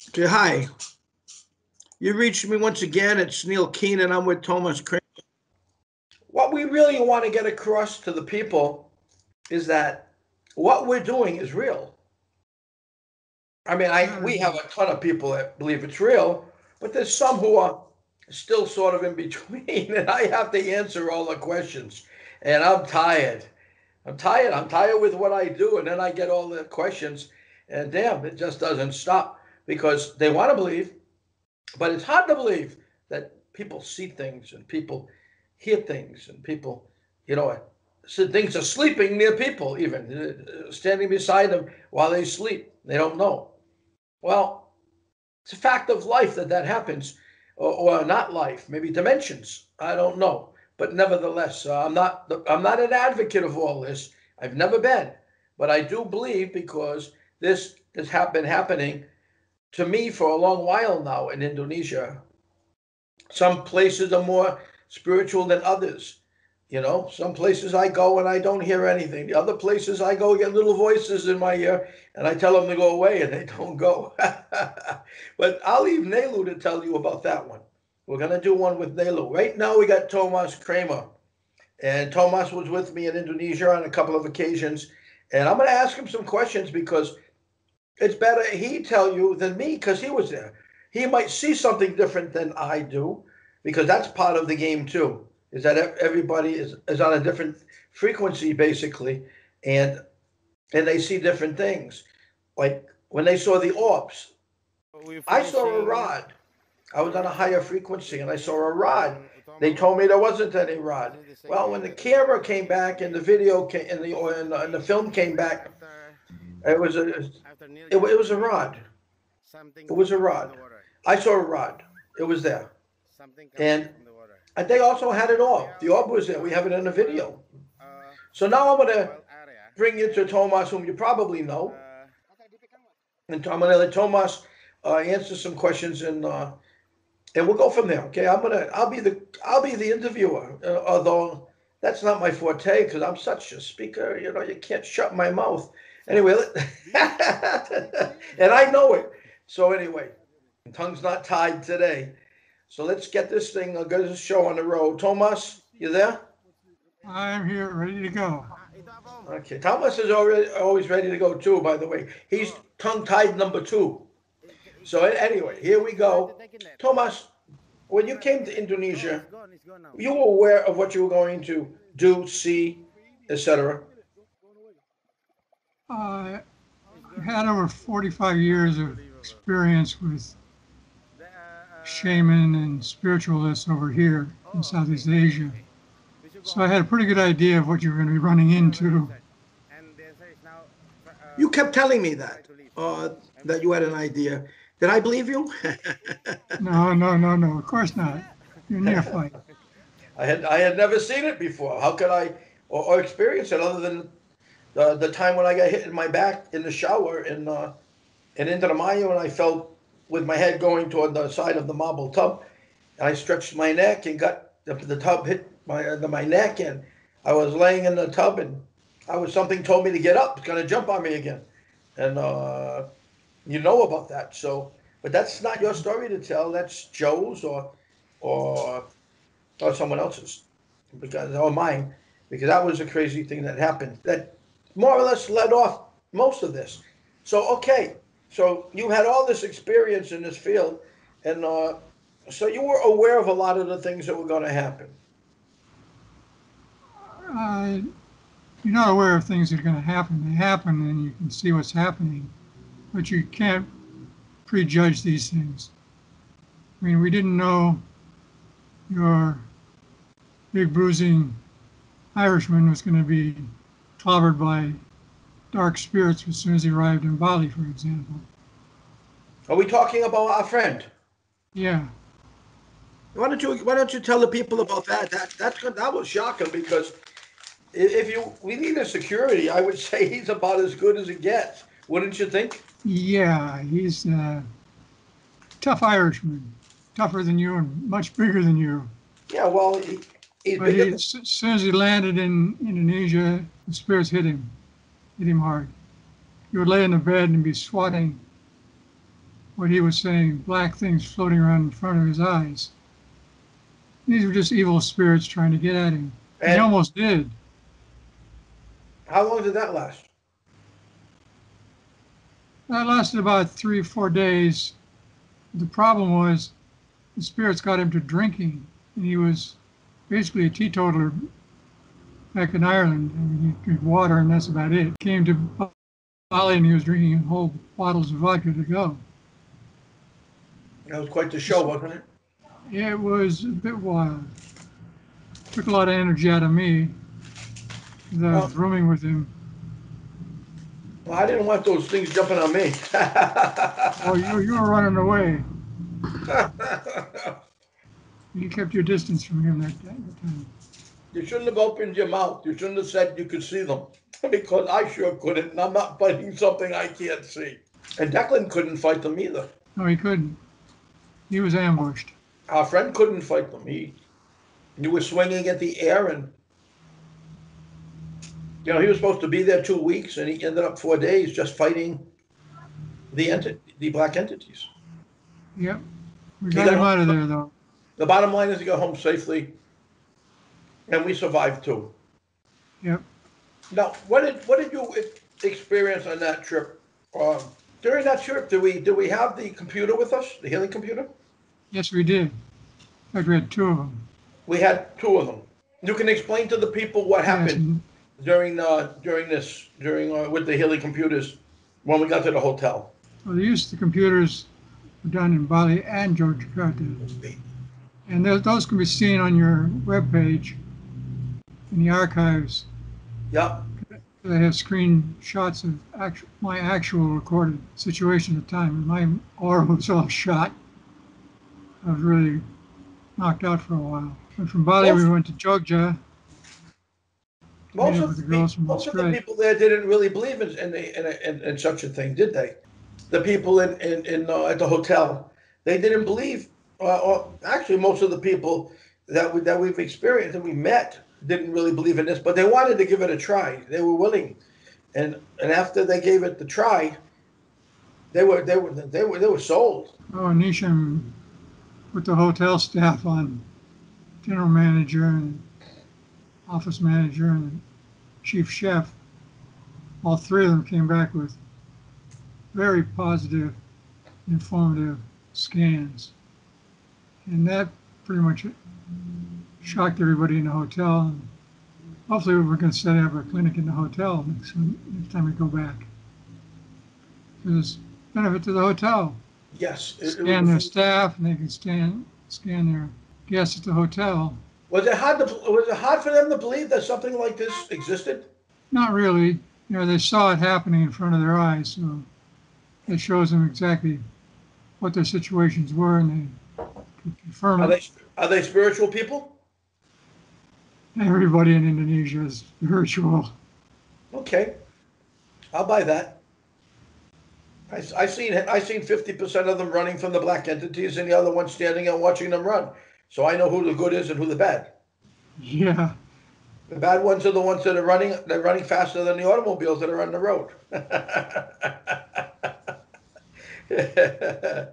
Okay, hi. You reached me once again. It's Neil Keenan. I'm with Thomas Crane. What we really want to get across to the people is that what we're doing is real. I mean, we have a ton of people that believe it's real, but there's some who are still sort of in between, and I have to answer all the questions. And I'm tired. I'm tired. I'm tired with what I do, and then I get all the questions, and damn, it just doesn't stop because they want to believe. But it's hard to believe that people see things and people hear things and people, you know, so things are sleeping near people, even standing beside them while they sleep. They don't know. Well, it's a fact of life that that happens, or not life, maybe dimensions. I don't know, but nevertheless, I'm not an advocate of all this. I've never been, but I do believe because this has been happening to me for a long while now in Indonesia. Some places are more spiritual than others. You know, some places I go and I don't hear anything. The other places I go get little voices in my ear and I tell them to go away and they don't go. But I'll leave Nelu to tell you about that one. We're going to do one with Nelu. Right now we got Thomas Kramer. And Thomas was with me in Indonesia on a couple of occasions. And I'm going to ask him some questions because it's better he tell you than me because he was there. He might see something different than I do because that's part of the game too. Is that everybody is on a different frequency basically, and and they see different things. Like when they saw the orbs, We I saw a finishing rod. I was on a higher frequency and I saw a rod. They Thomas. told me there wasn't any rod. Finish the Well, when the segment. camera came back and the video came and the film came back, After it was a Neil it just was a rod. finished, something It was come a out from the rod. water. I saw a rod. It was there. Something come out And from the water. they also had it We all. are The orb was there. We have on it in the wild, video. uh, So now I'm going to wild area, bring you to and Tomas, whom you probably know. uh, And I'm going to let Tomas answer some questions and we'll go from there. Okay. I'll be the interviewer, although that's not my forte because I'm such a speaker. You know, you can't shut my mouth. Anyway, and I know it. So anyway, tongue's not tied today. So let's get this thing, get this show on the road. Tomas, you there? I'm here, ready to go. ito Apong. Okay. Thomas is already always ready to go too, by the way. He's Oh, tongue tied number two. So anyway, here we he's trying to go. take it. Thomas, when He's you trying to came take to it. Oh, Indonesia, it's gone now. you were aware of what you were going to do, see, etc. I It's gone had now. over 45 years of Unbelievable. experience with The, shaman and spiritualists over here in oh, okay, Southeast Asia. okay. We should go So I home. had a pretty good idea of what you were going to be running We already into. answered. And the answer is now, You kept telling me try that to leave. I'm that going you to had an leave. idea. Did I believe you? No, no, no, no, of course not. You're a neophyte. I had never seen it before. How could I or experience it other than the time when I got hit in my back in the shower in Inter Mayo and I felt with my head going toward the side of the marble tub and I stretched my neck and got the tub hit my neck and I was laying in the tub and I was something told me to get up. It's gonna jump on me again, and you know about that. So, but that's not your story to tell. That's Joe's or or someone else's, because or mine, because that was a crazy thing that happened that more or less led off most of this. So okay, so you had all this experience in this field, and so you were aware of a lot of the things that were going to happen. Uh, you're not aware of things that are going to happen. They happen and you can see what's happening, but you can't prejudge these things. I mean, we didn't know your big bruising Irishman was going to be clobbered by dark spirits as soon as he arrived in Bali, for example. Are we talking about our friend? Yeah, Why don't you tell the people about that? That was shocking because if you we need a security, I would say he's about as good as it gets. Wouldn't you think? yeah, he's a tough Irishman, tougher than you and much bigger than you. Yeah, well, he's But bigger. as soon as he landed in Indonesia, the spirits hit him hard. He would lay in the bed and be swatting what he was saying, black things floating around in front of his eyes. These were just evil spirits trying to get at him. And he And almost did. how long did that last? That lasted about 3 or 4 days. The problem was the spirits got him to drinking, and he was basically a teetotaler back in Ireland. I mean, he drank water, and that's about it. Came to Bali, and he was drinking whole bottles of vodka to go. That was quite the show, wasn't it? It was a bit wild. Took a lot of energy out of me, because I was rooming with him. Well, I didn't want those things jumping on me. Oh, you were running away. You kept your distance from him that time. You shouldn't have opened your mouth. You shouldn't have said you could see them. Because I sure couldn't, and I'm not fighting something I can't see. And Declan couldn't fight them either. No, he couldn't. He was ambushed. Our friend couldn't fight them. He was swinging at the air, and he was supposed to be there 2 weeks, and he ended up 4 days just fighting the black entities. Yep. We got him out of there, though. The bottom line is he got home safely, and we survived too. Yep. Now, what did you experience on that trip? During that trip, did we have the computer with us, the healing computer? Yes, we did. In fact, we had 2 of them. We had 2 of them. You can explain to the people what happened during with the healing computers when we got to the hotel. Well, the use of the computers were done in Bali and Yogyakarta. And those can be seen on your webpage in the archives. Yep. They have screenshots of my actual recorded situation at the time. And my aura was all shot. I was really knocked out for a while. And from Bali, we went to Jogja. Most of the people there didn't really believe in such a thing, did they? The people at the hotel, they didn't believe. Or actually, most of the people that we've experienced and we met didn't really believe in this, but they wanted to give it a try. They were willing, and after they gave it the try, they were sold. Oh, Nisham put the hotel staff on general manager and office manager and chief chef. All 3 of them came back with very positive, informative scans. And that pretty much shocked everybody in the hotel. And hopefully we're going to set up a clinic in the hotel next time we go back. There's benefit to the hotel. Yes. Scan their staff, and they can scan their guests at the hotel. Was it hard for them to believe that something like this existed? Not really. They saw it happening in front of their eyes, so it shows them exactly what their situations were, and they can confirm it. Are they spiritual people? Everybody in Indonesia is spiritual. Okay, I'll buy that. I seen 50% of them running from the black entities, and the other one standing and watching them run. So I know who the good is and who the bad. Yeah. The bad ones are the ones that are running. They're running faster than the automobiles that are on the road. The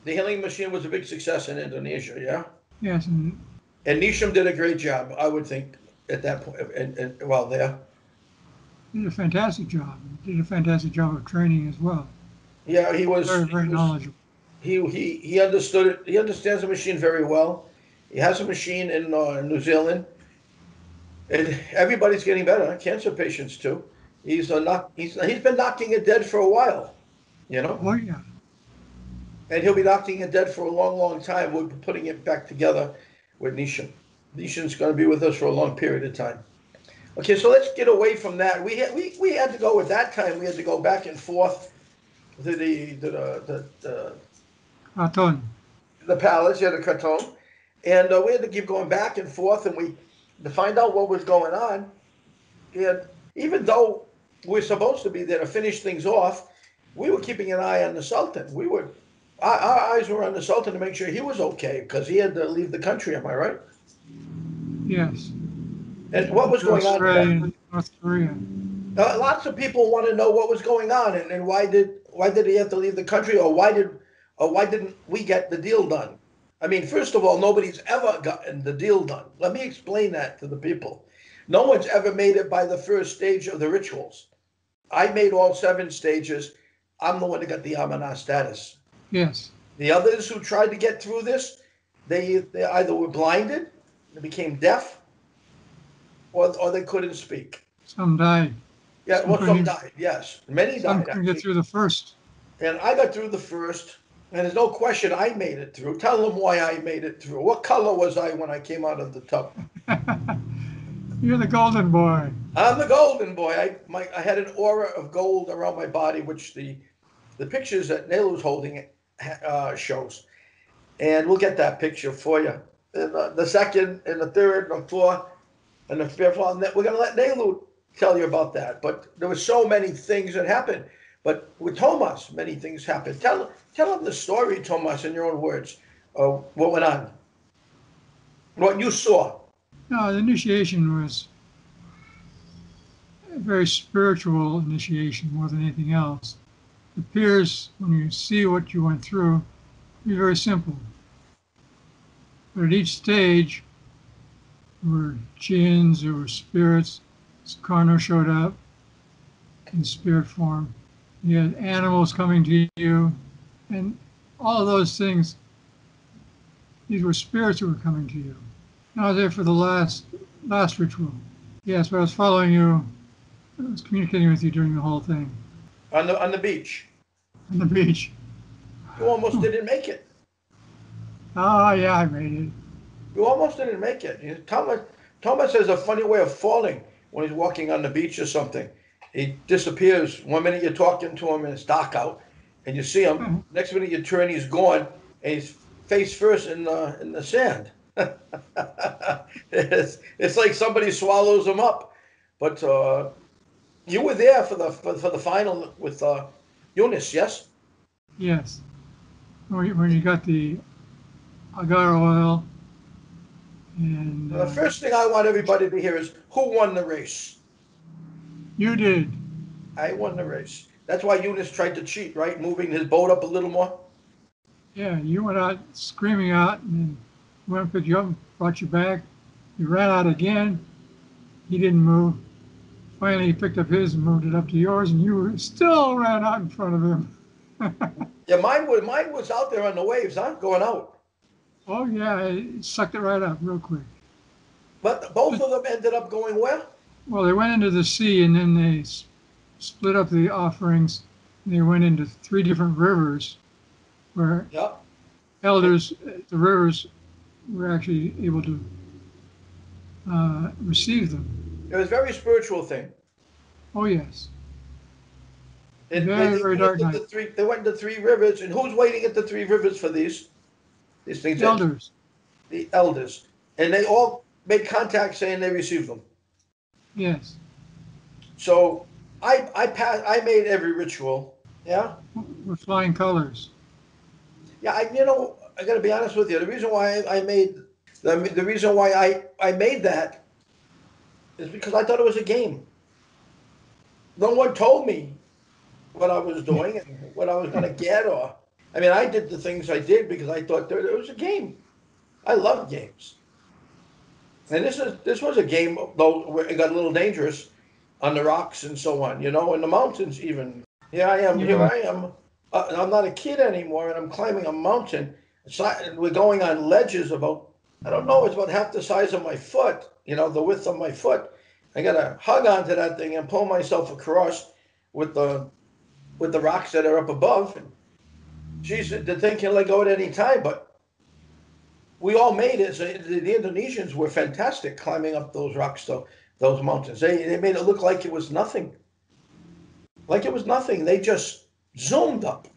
healing machine was a big success in Indonesia, yeah? Yes. And Nisham did a great job, I would think, at that point, and while there. He did a fantastic job. He did a fantastic job of training as well. Yeah, he was very knowledgeable. He understood it. He understands the machine very well. He has a machine in New Zealand, and everybody's getting better. Cancer patients too. He's been knocking it dead for a while, Oh yeah. And he'll be knocking it dead for a long, long time. We're putting it back together with Nisham. Nisham's going to be with us for a long period of time. Okay, so let's get away from that. We had to go at that time. We had to go back and forth to the Kraton. The palace, the Kraton, and we had to keep going back and forth, and to find out what was going on. And even though we're supposed to be there to finish things off, we were keeping an eye on the Sultan. Our eyes were on the Sultan to make sure he was okay, because he had to leave the country. Am I right? Yes. And what was going on? North Korea. Lots of people want to know what was going on, and why did he have to leave the country, or why did or why didn't we get the deal done? I mean, first of all, nobody's ever gotten the deal done. Let me explain that to the people. No one's ever made it by the first stage of the rituals. I made all 7 stages. I'm the one that got the Amanah status. Yes. The others who tried to get through this, they either were blinded, they became deaf, or they couldn't speak. Some died. Yeah, well, some died, yes. Many Some died, couldn't get actually. through the first. And I got through the first, and there's no question I made it through. Tell them why I made it through. What color was I when I came out of the tub? You're the golden boy. I'm the golden boy. I had an aura of gold around my body, which the pictures that Nelu's holding shows. And we'll get that picture for you. And the second, and the third, and the fourth, and the fifth one. We're going to let Nelu tell you about that. But there were so many things that happened. But with Tomas, many things happened. Tell him the story, Tomas, in your own words. What went on? What you saw. No, the initiation was a very spiritual initiation more than anything else. It appears, when you see what you went through, to be very simple. But at each stage, there were jinns, there were spirits. Karno showed up in spirit form. You had animals coming to you, and all of those things, these were spirits who were coming to you. I was there for the last ritual. Yes, but I was following you. I was communicating with you during the whole thing. On the beach. On the beach. You almost didn't make it. Oh, yeah, I made it. You almost didn't make it. Thomas has a funny way of falling when he's walking on the beach or something. He disappears. One minute you're talking to him and it's dark out, and you see him. Next minute you turn, he's gone, and he's face first in the sand. It's like somebody swallows him up. But you were there for the final with Eunice, yes? Yes. When you got the agar oil. And The first thing I want everybody to hear is who won the race. You did. I won the race. That's why Eunice tried to cheat, right? Moving his boat up a little more. Yeah, you went out screaming out, and then went and picked you up, brought you back. You ran out again. He didn't move. Finally, he picked up his and moved it up to yours, and you still ran out in front of him. Yeah, mine was out there on the waves, huh? Going out. Oh, yeah, it sucked it right up real quick. But both of them ended up going where? Well, they went into the sea, and then they split up the offerings. And they went into 3 different rivers where elders, the rivers, were actually able to receive them. It was a very spiritual thing. Oh, yes. Very dark night. They went into 3 rivers, and who's waiting at the 3 rivers for these things? The elders. The elders. And they all made contact saying they received them. Yes. So I made every ritual. Yeah. With flying colors. Yeah, I got to be honest with you. The reason why I made that is because I thought it was a game. No one told me what I was doing and what I was going to get, I did the things I did because I thought it was a game. I love games. And this was a game, though where it got a little dangerous on the rocks and so on, in the mountains even. Here I am. I'm not a kid anymore, and I'm climbing a mountain. We're going on ledges about, I don't know, it's about half the size of my foot, the width of my foot. I got to hug onto that thing and pull myself across with the rocks that are up above. And geez, the thing can let go at any time, but we all made it. So the Indonesians were fantastic climbing up those rocks, those mountains. They made it look like it was nothing. Like it was nothing. They just zoomed up.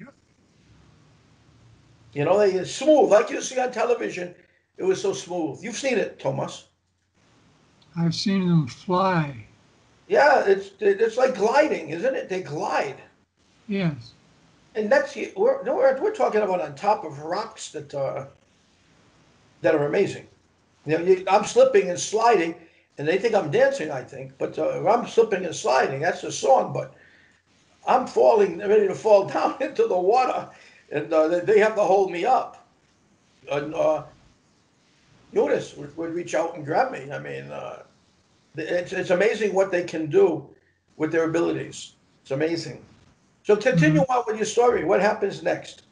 They smooth, like you see on television. It was so smooth. You've seen it, Thomas. I've seen them fly. Yeah, it's like gliding, isn't it? They glide. Yes. And we're talking about on top of rocks that are amazing. I'm slipping and sliding, and they think I'm dancing, I think. But I'm slipping and sliding. That's the song. But I'm ready to fall down into the water. and they have to hold me up. And Eunice would reach out and grab me. I mean, it's amazing what they can do with their abilities. It's amazing. So continue Mhm. on with your story. What happens next?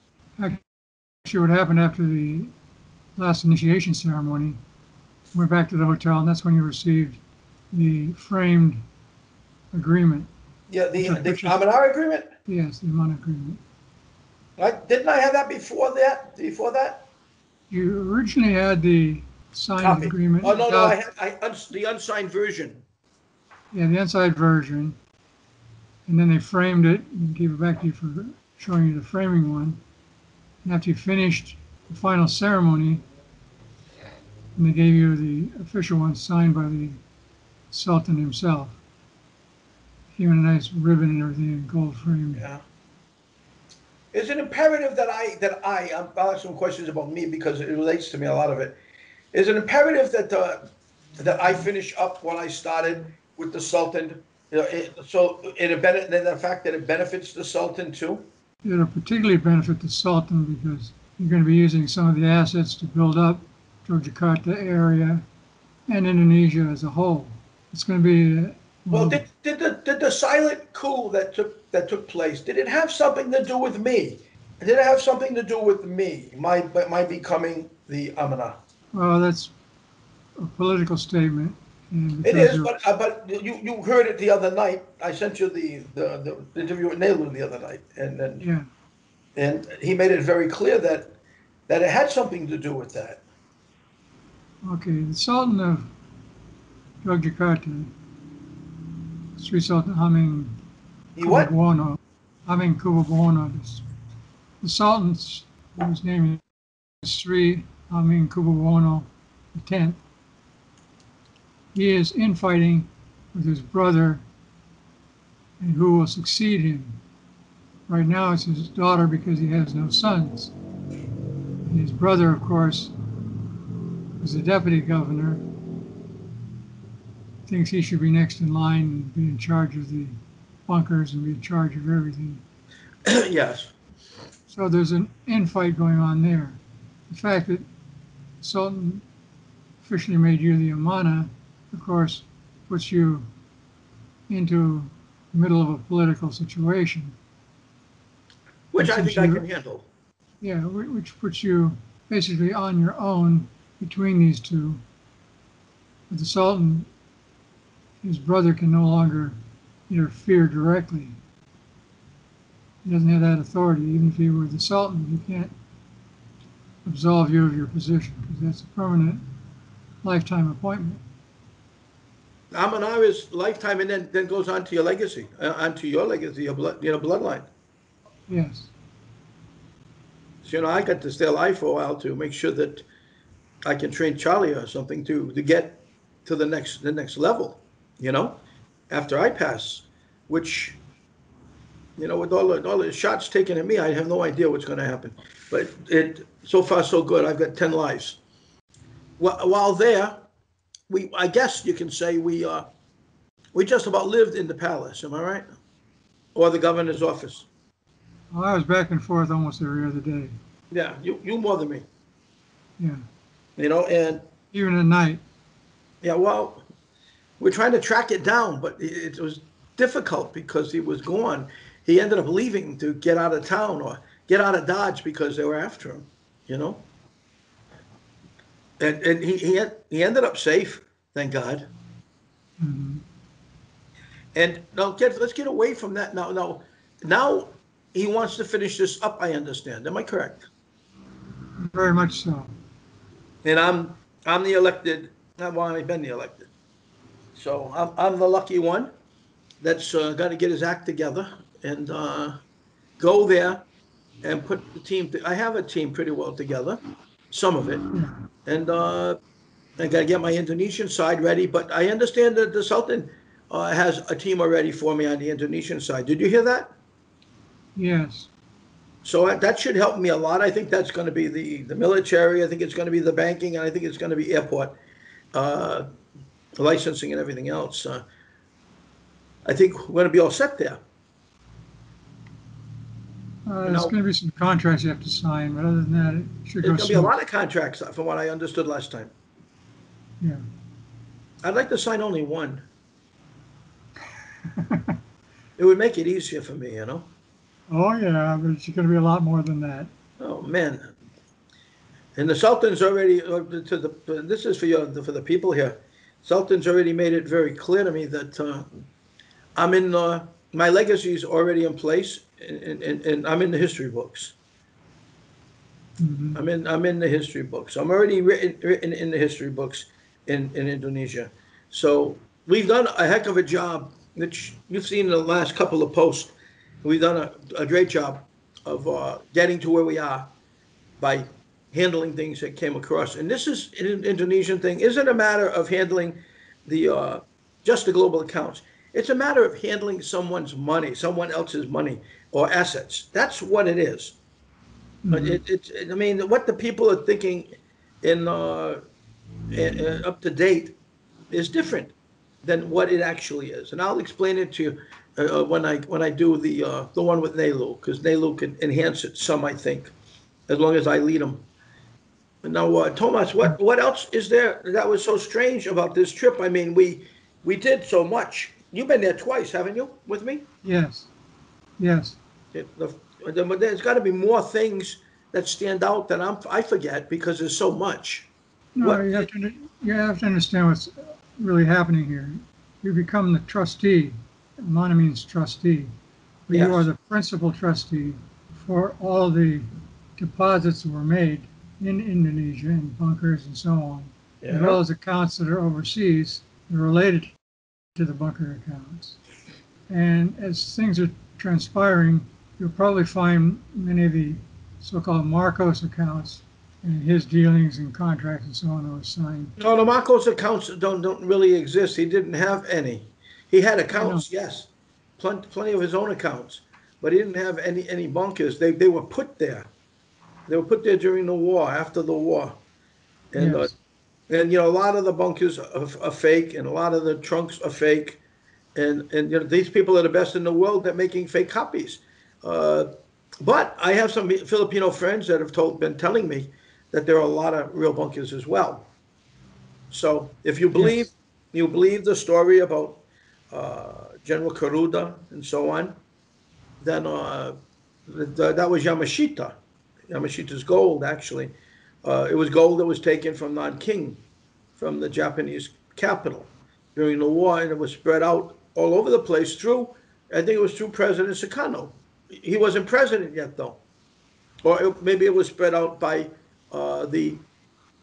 Actually, what happened after the last initiation ceremony, went back to the hotel, and that's when you received the framed agreement, Yeah, which I, the which is, Amanar agreement. yes, the amount agreement. Didn't I have that before that? Before that? You originally had the signed Copy. Oh agreement no, no, I without, had the unsigned version. yeah, the inside version, and then they framed it and gave it back to you for showing you the framing one. And after you finished the final ceremony, and they gave you the official one signed by the Sultan himself. Came in a nice ribbon and everything in gold frame. Yeah. Is it imperative that I'll ask some questions about me because it relates to me, a lot of it. Is it imperative that I finish up what I started with the Sultan? The fact that it benefits the Sultan too? It'll particularly benefit the Sultan because you're going to be using some of the assets to build up Yogyakarta area and Indonesia as a whole. It's going to be, Well, well, did the silent coup that took place, did it have something to do with me? Did it have something to do with me, my becoming the Amana? that's a political statement, and It because is, you're, but you heard it the other night. I sent you the interview with Nehru the other night, yeah, and he made it very clear that it had something to do with that. okay, the Sultan of Yogyakarta, Sri Sultan Hamengkubuwono, He what? Hamengkubuwono, the Sultan's, whose name is Sri Hamengkubuwono X, he is infighting with his brother and who will succeed him. Right now it's his daughter because he has no sons. And his brother, of course, is the deputy governor, thinks he should be next in line and be in charge of the bunkers and be in charge of everything. Yes. So there's an infight going on there. The fact that Sultan officially made you the Amana, of course, puts you into the middle of a political situation. Which And I since think I you, can handle. yeah, which puts you basically on your own between these two. But the Sultan, his brother can no longer interfere directly. He doesn't have that authority. Even if he were the Sultan, he can't absolve you of your position because that's a permanent lifetime appointment. Amana is lifetime, and then goes on to your legacy, onto your legacy, your bloodline. Yes. So I got to stay alive for a while to make sure that I can train Charlie or something to get to the next level, you know, after I pass, which with all the shots taken at me, I have no idea what's going to happen. But it so far so good. I've got 10 lives. While there, I guess you can say we just about lived in the palace. Am I right? Or the governor's office. Well, I was back and forth almost every other day. Yeah, you more than me. Yeah. And Even at night. yeah, well, we're trying to track it down, but it was difficult because he was gone. He ended up leaving to get out of town or get out of Dodge because they were after him, you know. And he ended up safe, thank God. Hmm. And now let's get away from that. Now he wants to finish this up. I understand. Am I correct? Very much so. And I'm the elected. Well, I've been the elected, so I'm the lucky one that's got to get his act together and go there and put the team. I have a team pretty well together, some of it, Yeah. and I got to get my Indonesian side ready. But I understand that the Sultan has a team already for me on the Indonesian side. Did you hear that? Yes. So that should help me a lot. I think that's going to be the military. I think it's going to be the banking, and I think it's going to be airport uh, licensing and everything else. I think we're going to be all set there. There's going to be some contracts you have to sign, but other than that, it should There's go going to be a smooth. lot of contracts, from what I understood last time. Yeah. I'd like to sign only one. It would make it easier for me, you know? Oh, yeah, but it's going to be a lot more than that. Oh, man. And the Sultan's already, this is for the people here. Sultan's already made it very clear to me that I'm in, my legacy is already in place, and I'm in the history books. Mhm. I'm in the history books. I'm already written in the history books in Indonesia. So we've done a heck of a job, which you've seen in the last couple of posts. We've done a great job of getting to where we are by handling things that came across. And this is an Indonesian thing. Isn't a matter of handling the just the global accounts. It's a matter of handling someone's money, someone else's money or assets. That's what it is. But Mhm. I mean, what the people are thinking in up to date is different than what it actually is. And I'll explain it to you when I do the one with Nelu, because Nelu can enhance it some, I think, as long as I lead them. Now, Thomas, what else is there that was so strange about this trip? I mean, we did so much. You've been there twice, haven't you, with me? Yes, yes. There's got to be more things that stand out that I forget because there's so much. No, What? you have to understand what's really happening here. You become the trustee. Mana means trustee, but you are Yes. the principal trustee for all the deposits that were made in Indonesia in bunkers and so on, as Yeah. well as accounts that are overseas that are related to the bunker accounts. And as things are transpiring, you'll probably find many of the so-called Marcos accounts and his dealings and contracts and so on that were signed. No, the Marcos accounts don't really exist. He didn't have any. He had I know. accounts, yes, plenty of his own accounts, but he didn't have any bunkers. They were put there. They were put there during the war, after the war, and Yes. and a lot of the bunkers are fake, and a lot of the trunks are fake, and these people are the best in the world at making fake copies. Uh, but I have some Filipino friends that have been telling me that there are a lot of real bunkers as well. So if Yes. you believe the story about General Karuda and so on, then that was Yamashita. Yamashita's gold, actually. It was gold that was taken from Nanking, from the Japanese capital during the war, and it was spread out all over the place through, I think it was through President Sukarno. He wasn't president yet, though. Or maybe it was spread out by the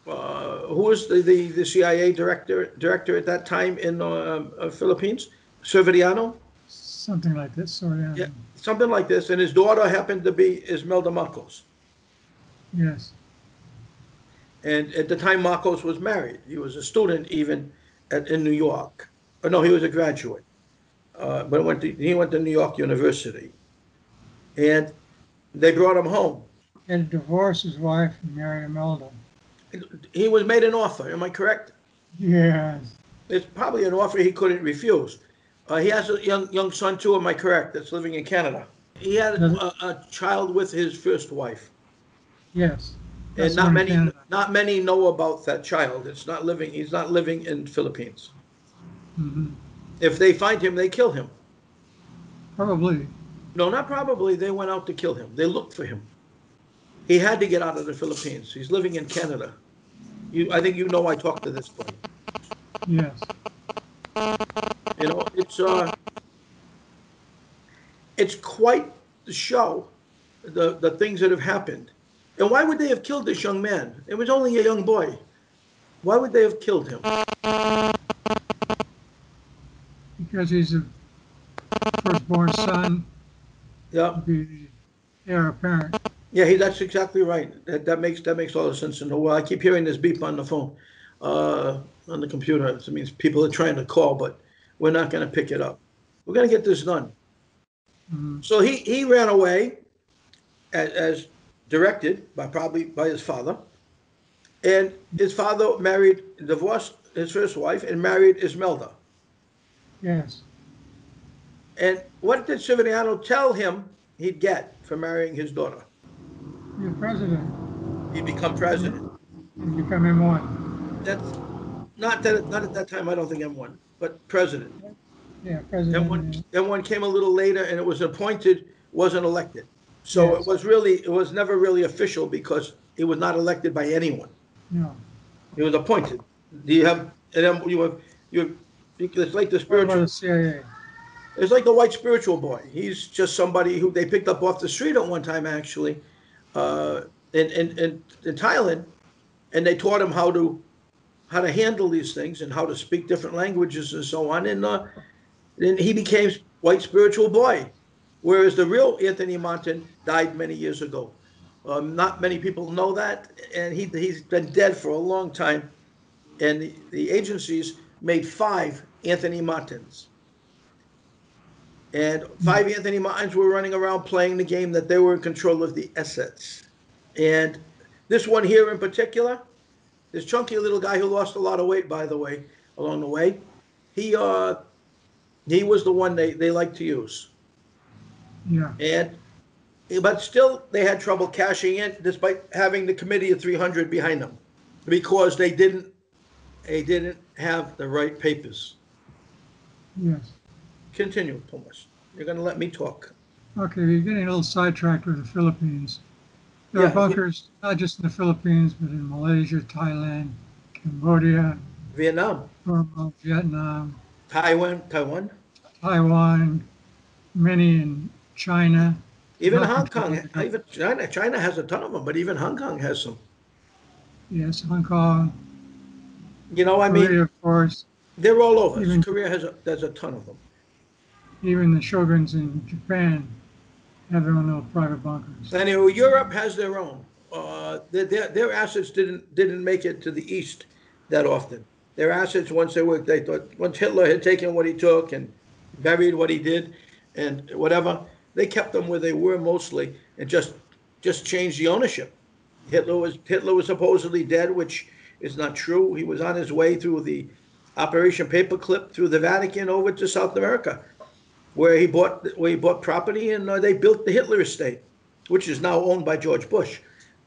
who was the CIA director at that time in Philippines? Severiano? Something like this, sort of. Yeah, something like this. And his daughter happened to be Ismelda Marcos. Yes. And at the time, Marcos was married. He was a student even in New York. Or no, he was a graduate. But he went to New York University. And they brought him home. He had to divorce his wife and marry Imelda. He was made an offer. Am I correct? Yes. It's probably an offer he couldn't refuse. He has a young son too. Am I correct? That's living in Canada. He had Does it? a child with his first wife, Yes. and That's the one in Canada. not many know about that child. It's not living. He's not living in Philippines. Hmm. If they find him, they kill him. Probably. No, not probably. They went out to kill him. They looked for him. He had to get out of the Philippines. He's living in Canada. I think I talked to this boy. Yes. It's quite the show, the things that have happened. And why would they have killed this young man? It was only a young boy. Why would they have killed him? Because he's the firstborn son, Yeah, be the heir apparent. yeah, that's exactly right. That makes all the sense in the world. I keep hearing this beep on the phone, on the computer. It means people are trying to call, but we're not going to pick it up. We're going to get this done. Mhm. So he ran away as directed probably by his father, and his father divorced his first wife, and married Ismelda. Yes. And what did Severiano tell him he'd get for marrying his daughter? You're president. He'd become president. You become M1. That's not at that time. I don't think M1, but president. Yeah, M1 president. M1 came a little later, and it was appointed, wasn't elected. So Yes. it was never really official because it was not elected by anyone. No. He was appointed. Do you have? And then it's like the What about spiritual. the CIA? It's like the white spiritual boy. He's just somebody who they picked up off the street at one time, actually, uh, in Thailand, and they taught him how to handle these things and how to speak different languages and so on. And then he became white spiritual boy, whereas the real Anthony Montan died many years ago. Not many people know that, and he's been dead for a long time. And the agencies made 5 Anthony Montans. And 5 Anthony Montans were running around playing the game that they were in control of the assets. And this one here in particular, this chunky little guy who lost a lot of weight, by the way, along the way, he was the one they liked to use. Yeah. But still, they had trouble cashing in, despite having the committee of 300 behind them, because they didn't have the right papers. Yes. Continue, Thomas. You're going to let me talk. Okay, you're getting a little sidetracked with the Philippines. There Yeah, are bunkers not just in the Philippines, but in Malaysia, Thailand, Cambodia, Vietnam, Burma, Vietnam, Taiwan, Taiwan, many in China. even Not Hong Kong. controlled. Even China has a ton of them, but even Hong Kong has some. Yes, Hong Kong, You know, I mean, Korea, of course. they're all over. Even- Korea has a ton of them. Even the shoguns in Japan have their own little private bunkers. Anyway, Europe has their own. Their assets didn't make it to the east that often. Their assets, once Hitler had taken what he took and buried what he did and whatever, they kept them where they were mostly and just changed the ownership. Hitler was supposedly dead, which is not true. He was on his way through the Operation Paperclip through the Vatican over to South America, where he bought property, and they built the Hitler estate, which is now owned by George Bush,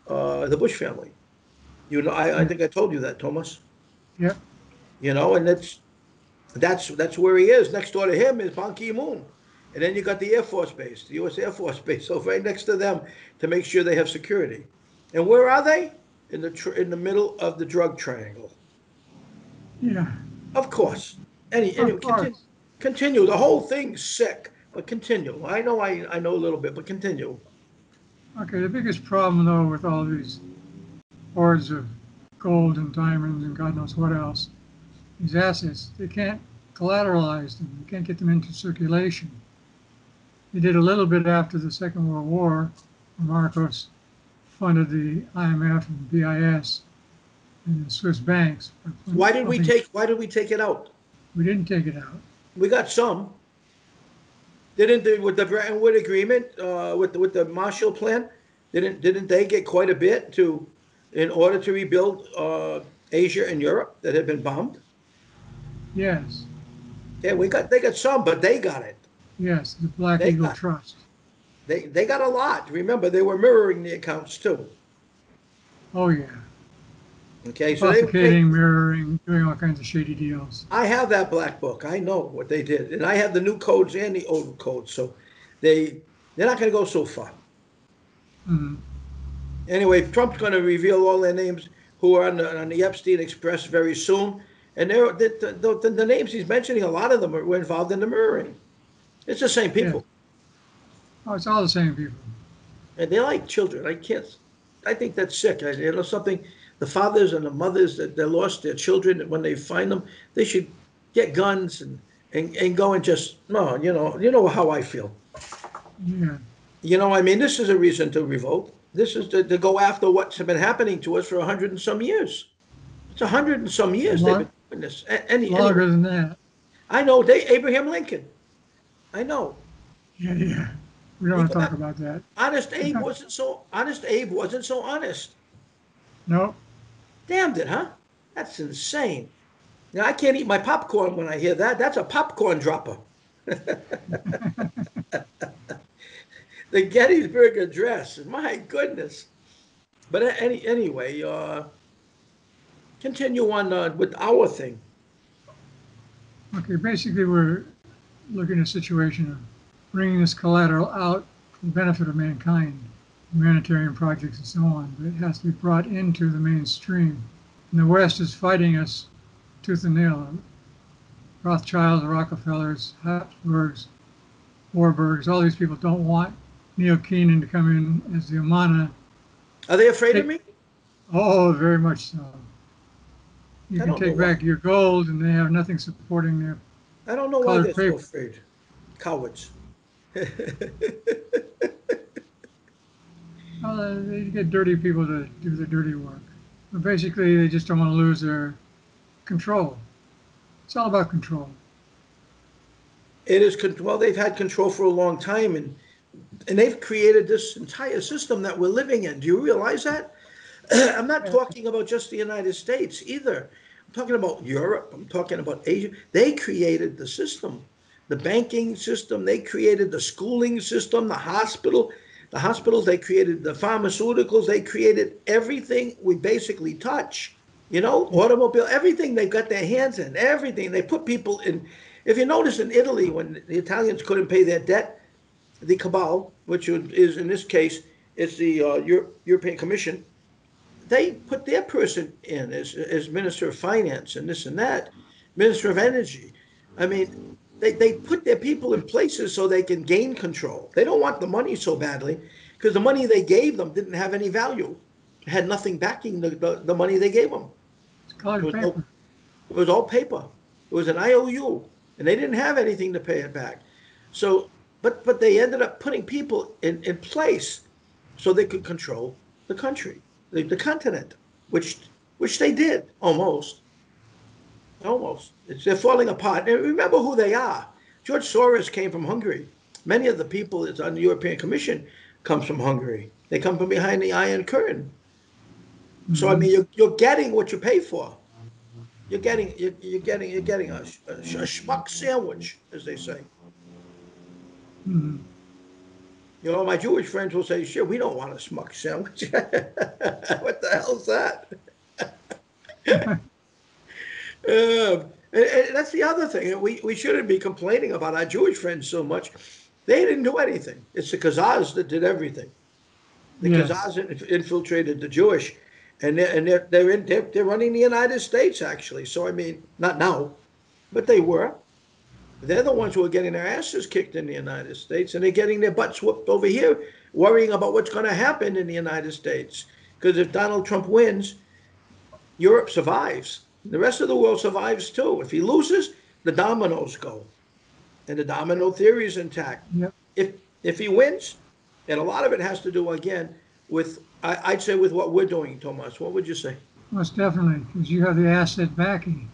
the Bush family. You know, I think I told you that, Thomas. Yep. You know, and that's where he is. Next door to him is Ban Ki-moon, and then you got the Air Force Base, the U.S. Air Force Base, so right next to them to make sure they have security. And where are they? In the middle of the drug triangle. Yeah. Of course. Anyway, continue. The whole thing's sick, but continue. I know a little bit, but continue. Okay, the biggest problem, though, with all these hoards of gold and diamonds and God knows what else, these assets, they can't collateralize them. You can't get them into circulation. They did a little bit after the Second World War, when Marcos funded the IMF and BIS and the Swiss banks. Why did we take it out? We didn't take it out. We got some. Didn't they, with the Bretton Woods agreement, with the Marshall Plan, didn't they get quite a bit in order to rebuild Asia and Europe that had been bombed? Yes. Yeah, they got some, but they got it. Yes, the Black They Eagle got- Trust. They got a lot. Remember, they were mirroring the accounts too. Oh, yeah. Okay, so they Authenticating, mirroring, doing all kinds of shady deals. I have that black book. I know what they did, and I have the new codes and the old codes. So they're not going to go so far. Mhm. Anyway, Trump's going to reveal all their names who are on the Epstein Express very soon, and the names he's mentioning, a lot of them were involved in the mirroring. It's the same people, Oh, it's all the same people. and they like children. I think that's sick. Something. The fathers and the mothers that they lost their children, when they find them, they should get guns and go and just no. You know how I feel. Yeah. You know, I mean, this is a reason to revolt. This is to go after what's been happening to us for 100 and some years. It's 100 and some years they've been doing this. Longer than that. I know, Abraham Lincoln. I know. Yeah, yeah. We don't want to talk about that. Honest Abe wasn't so honest. Nope. Damned it, huh? That's insane. Now, I can't eat my popcorn when I hear that. That's a popcorn dropper. the Gettysburg Address. My goodness. But anyway, continue on with our thing. Okay, basically we're looking at a situation of bringing this collateral out for the benefit of mankind, humanitarian projects and so on, but it has to be brought into the mainstream. And the West is fighting us tooth and nail. Rothschilds, Rockefellers, Habsburgs, Warburgs, all these people don't want Neil Keenan to come in as the Amana. Are they afraid of me? Oh, very much so. You I can don't know take back your gold, and they have nothing supporting their I don't know why colored they're paper. so afraid. Cowards. Well, they get dirty people to do the dirty work. But basically, they just don't want to lose their control. It's all about control. It is well, they've had control for a long time, and they've created this entire system that we're living in. Do you realize that? I'm not talking about just the United States either. I'm talking about Europe. I'm talking about Asia. They created the system, the banking system. They created the schooling system, the hospitals. They created the pharmaceuticals. They created everything we basically touch. You know, automobile, everything they've got their hands in, everything. They put people in. If you notice in Italy, when the Italians couldn't pay their debt, the cabal, which is in this case, it's the European Commission, they put their person in as Minister of Finance and this and that, Minister of Energy. I mean, they put their people in places so they can gain control. They don't want the money so badly because the money they gave them didn't have any value. It had nothing backing the money they gave them. It's colored paper. It was all paper. It was an IOU, and they didn't have anything to pay it back. So, but they ended up putting people in place so they could control the country, the continent, which they did almost. They're falling apart. And remember who they are. George Soros came from Hungary. Many of the people that's on the European Commission comes from Hungary. They come from behind the Iron Curtain. So I mean, you're getting what you pay for. You're getting a schmuck sandwich, as they say. Mm-hmm. You know, my Jewish friends will say, "Sure, we don't want a schmuck sandwich." What the hell's that? And that's the other thing. We shouldn't be complaining about our Jewish friends so much. They didn't do anything. It's the Khazars that did everything. The Khazars infiltrated the Jewish. And they're running the United States, actually. So I mean, not now, but they were. They're the ones who are getting their asses kicked in the United States, and they're getting their butts whooped over here, worrying about what's going to happen in the United States. Because if Donald Trump wins, Europe survives. The rest of the world survives too. If he loses, the dominoes go, and the domino theory is intact. Yep. If he wins, and a lot of it has to do again with, I'd say, with what we're doing, Tomas. What would you say? Most definitely, because you have the asset backing.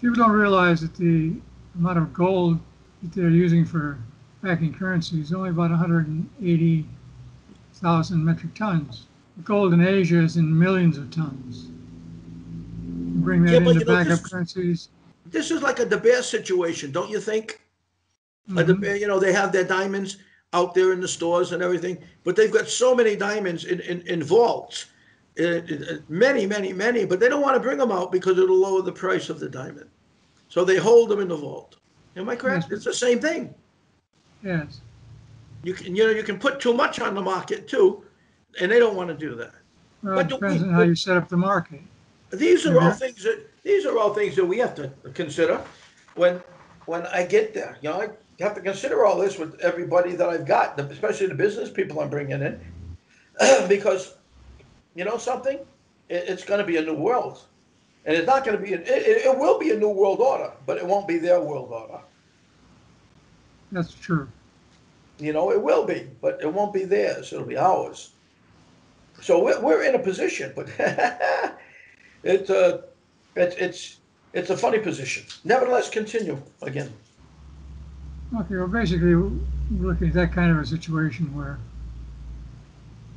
People don't realize that the amount of gold that they're using for backing currency is only about 180,000 metric tons. The gold in Asia is in millions of tons. You bring that into backup currencies. This is like a De Beers situation, don't you think? Mm-hmm. They have their diamonds out there in the stores and everything, but they've got so many diamonds in vaults, many, but they don't want to bring them out because it'll lower the price of the diamond. So they hold them in the vault. Am I correct? Yes. It's the same thing. Yes. You can put too much on the market too, and they don't want to do that. Well, it depends on how you set up the market. These are all things that we have to consider when I get there. You know, I have to consider all this with everybody that I've got, especially the business people I'm bringing in, because you know something, it's going to be a new world. And it's not going to be, it will be a new world order, but it won't be their world order. That's true. You know, it will be, but it won't be theirs. It'll be ours. So we're in a position, but it's a funny position. Nevertheless, continue again. Okay, well, basically, we're looking at that kind of a situation where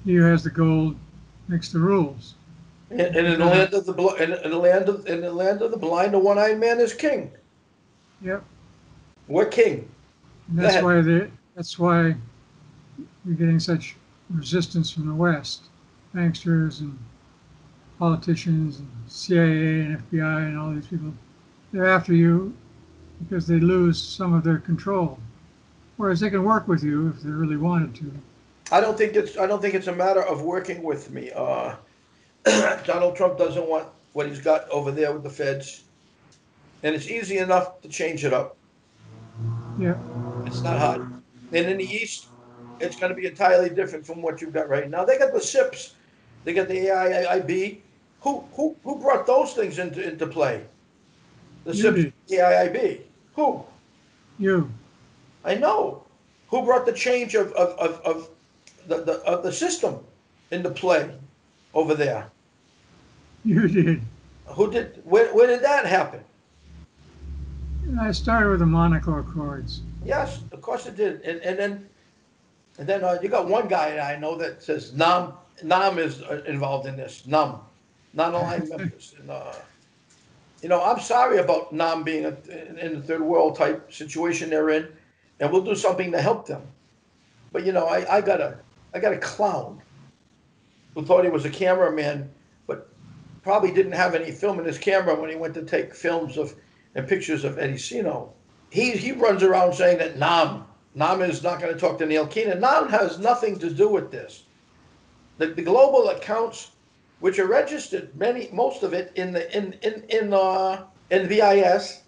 he has the gold, makes the rules. And in the land of the blind, the one-eyed man is king. Yep. We're king. And that's why you're getting such resistance from the West, banksters and politicians and CIA and FBI and all these people. They're after you because they lose some of their control. Whereas they can work with you if they really wanted to. I don't think it's a matter of working with me. Donald Trump doesn't want what he's got over there with the feds, and it's easy enough to change it up. Yeah, It's not hard. And in the East, it's going to be entirely different from what you've got right now. They got the SIPs, they got the AIIB. Who brought those things into play? The You SIPs, did. the AIIB. Who? you. I know. Who brought the change of the system into play over there? You did. Who did? Where did that happen? I started with the Monaco Accords. Yes, of course it did. And then you got one guy I know that says Nam is involved in this. Non-aligned members. And, I'm sorry about Nam being in the third world type situation they're in, and we'll do something to help them. But I got a clown who thought he was a cameraman, but probably didn't have any film in his camera when he went to take films and pictures of Eddie Sino. He runs around saying that Nam is not going to talk to Neil Keenan. Nam has nothing to do with this. The global accounts, which are registered, most of it in VIS,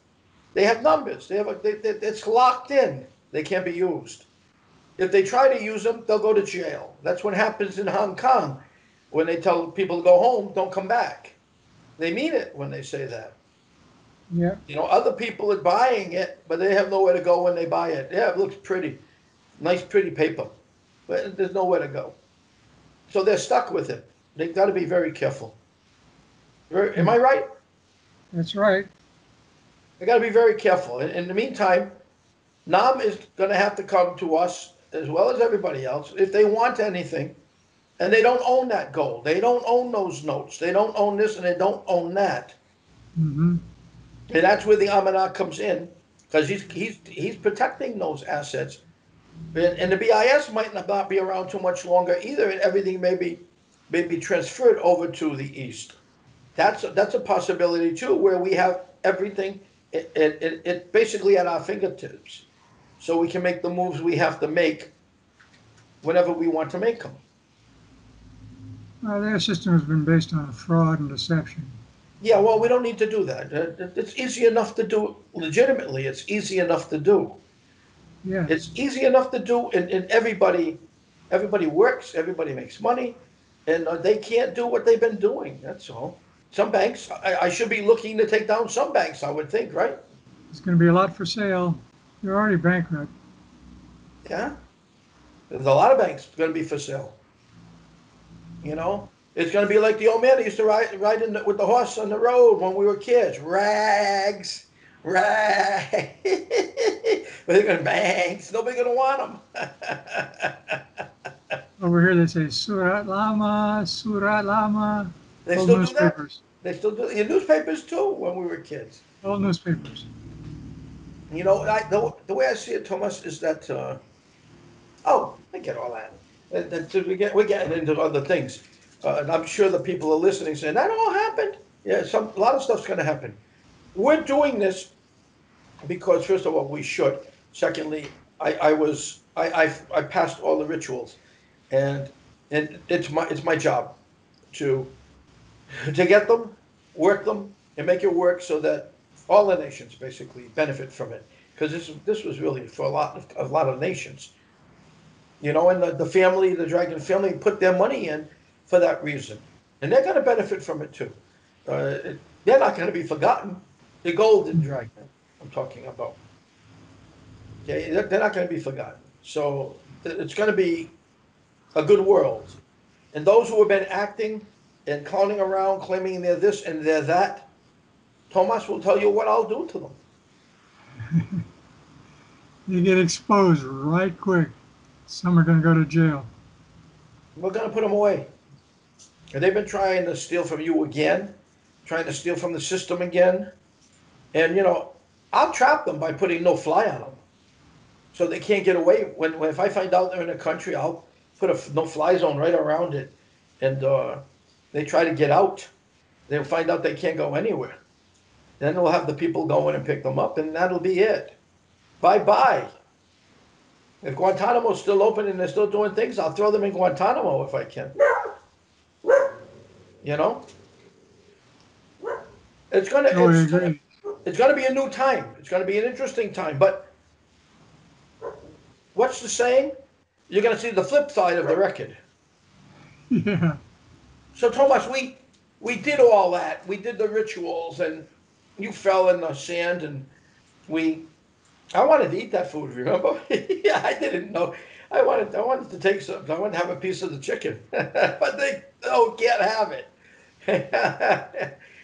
they have numbers. It's locked in. They can't be used. If they try to use them, they'll go to jail. That's what happens in Hong Kong when they tell people to go home, don't come back. They mean it when they say that. Yeah. Other people are buying it, but they have nowhere to go when they buy it. Yeah, it looks pretty. Nice, pretty paper. But there's nowhere to go. So they're stuck with it. They've got to be very careful. Am I right? That's right. They got to be very careful. In the meantime, Nam is going to have to come to us as well as everybody else if they want anything. And they don't own that gold. They don't own those notes. They don't own this and they don't own that. Mm-hmm. And that's where the Amanat comes in, because he's protecting those assets. And the BIS might not be around too much longer either, and everything may be transferred over to the East. That's a possibility too, where we have everything it basically at our fingertips, so we can make the moves we have to make whenever we want to make them. Well, their system has been based on fraud and deception. Yeah, well, we don't need to do that. It's easy enough to do legitimately. It's easy enough to do. Yeah. It's easy enough to do, and everybody works, everybody makes money, and they can't do what they've been doing. That's all. Some banks, I should be looking to take down some banks, I would think, right? There's going to be a lot for sale. They're already bankrupt. Yeah. There's a lot of banks going to be for sale. It's going to be like the old man that used to ride with the horse on the road when we were kids. Rags. But they're going to banks. Nobody's going to want them. Over here they say Surat Lama, Surat Lama. They Old still do newspapers. that? They still do in newspapers too when we were kids. Old newspapers. The way I see it, Thomas, is that, I get all that. We're getting into other things. And I'm sure the people are listening saying, that all happened? Yeah, a lot of stuff's going to happen. We're doing this because, first of all, we should. Secondly, I passed all the rituals. And it's my job to get them, work them, and make it work so that all the nations basically benefit from it. Because this was really for a lot of nations. And the Dragon family put their money in for that reason. And they're going to benefit from it too. They're not going to be forgotten. The Golden Dragon I'm talking about. Okay, they're not going to be forgotten. So it's going to be a good world. And those who have been acting and clowning around, claiming they're this and they're that, Thomas will tell you what I'll do to them. They get exposed right quick. Some are going to go to jail. We're going to put them away. And they've been trying to steal from you again, trying to steal from the system again. And, I'll trap them by putting no fly on them. So they can't get away. If I find out they're in a country, I'll put a no-fly zone right around it, and they try to get out. They'll find out they can't go anywhere. Then they'll have the people go in and pick them up, and that'll be it. Bye-bye. If Guantanamo's still open and they're still doing things, I'll throw them in Guantanamo if I can. You know? It's gonna, Oh, I it's gonna, agree. it's gonna be a new time. It's gonna be an interesting time. But what's the saying? You're gonna see the flip side of the record. Yeah. So Thomas, we did all that. We did the rituals, and you fell in the sand, and I wanted to eat that food. Remember? Yeah, I didn't know. I wanted to take some. I wanted to have a piece of the chicken, but they can't have it.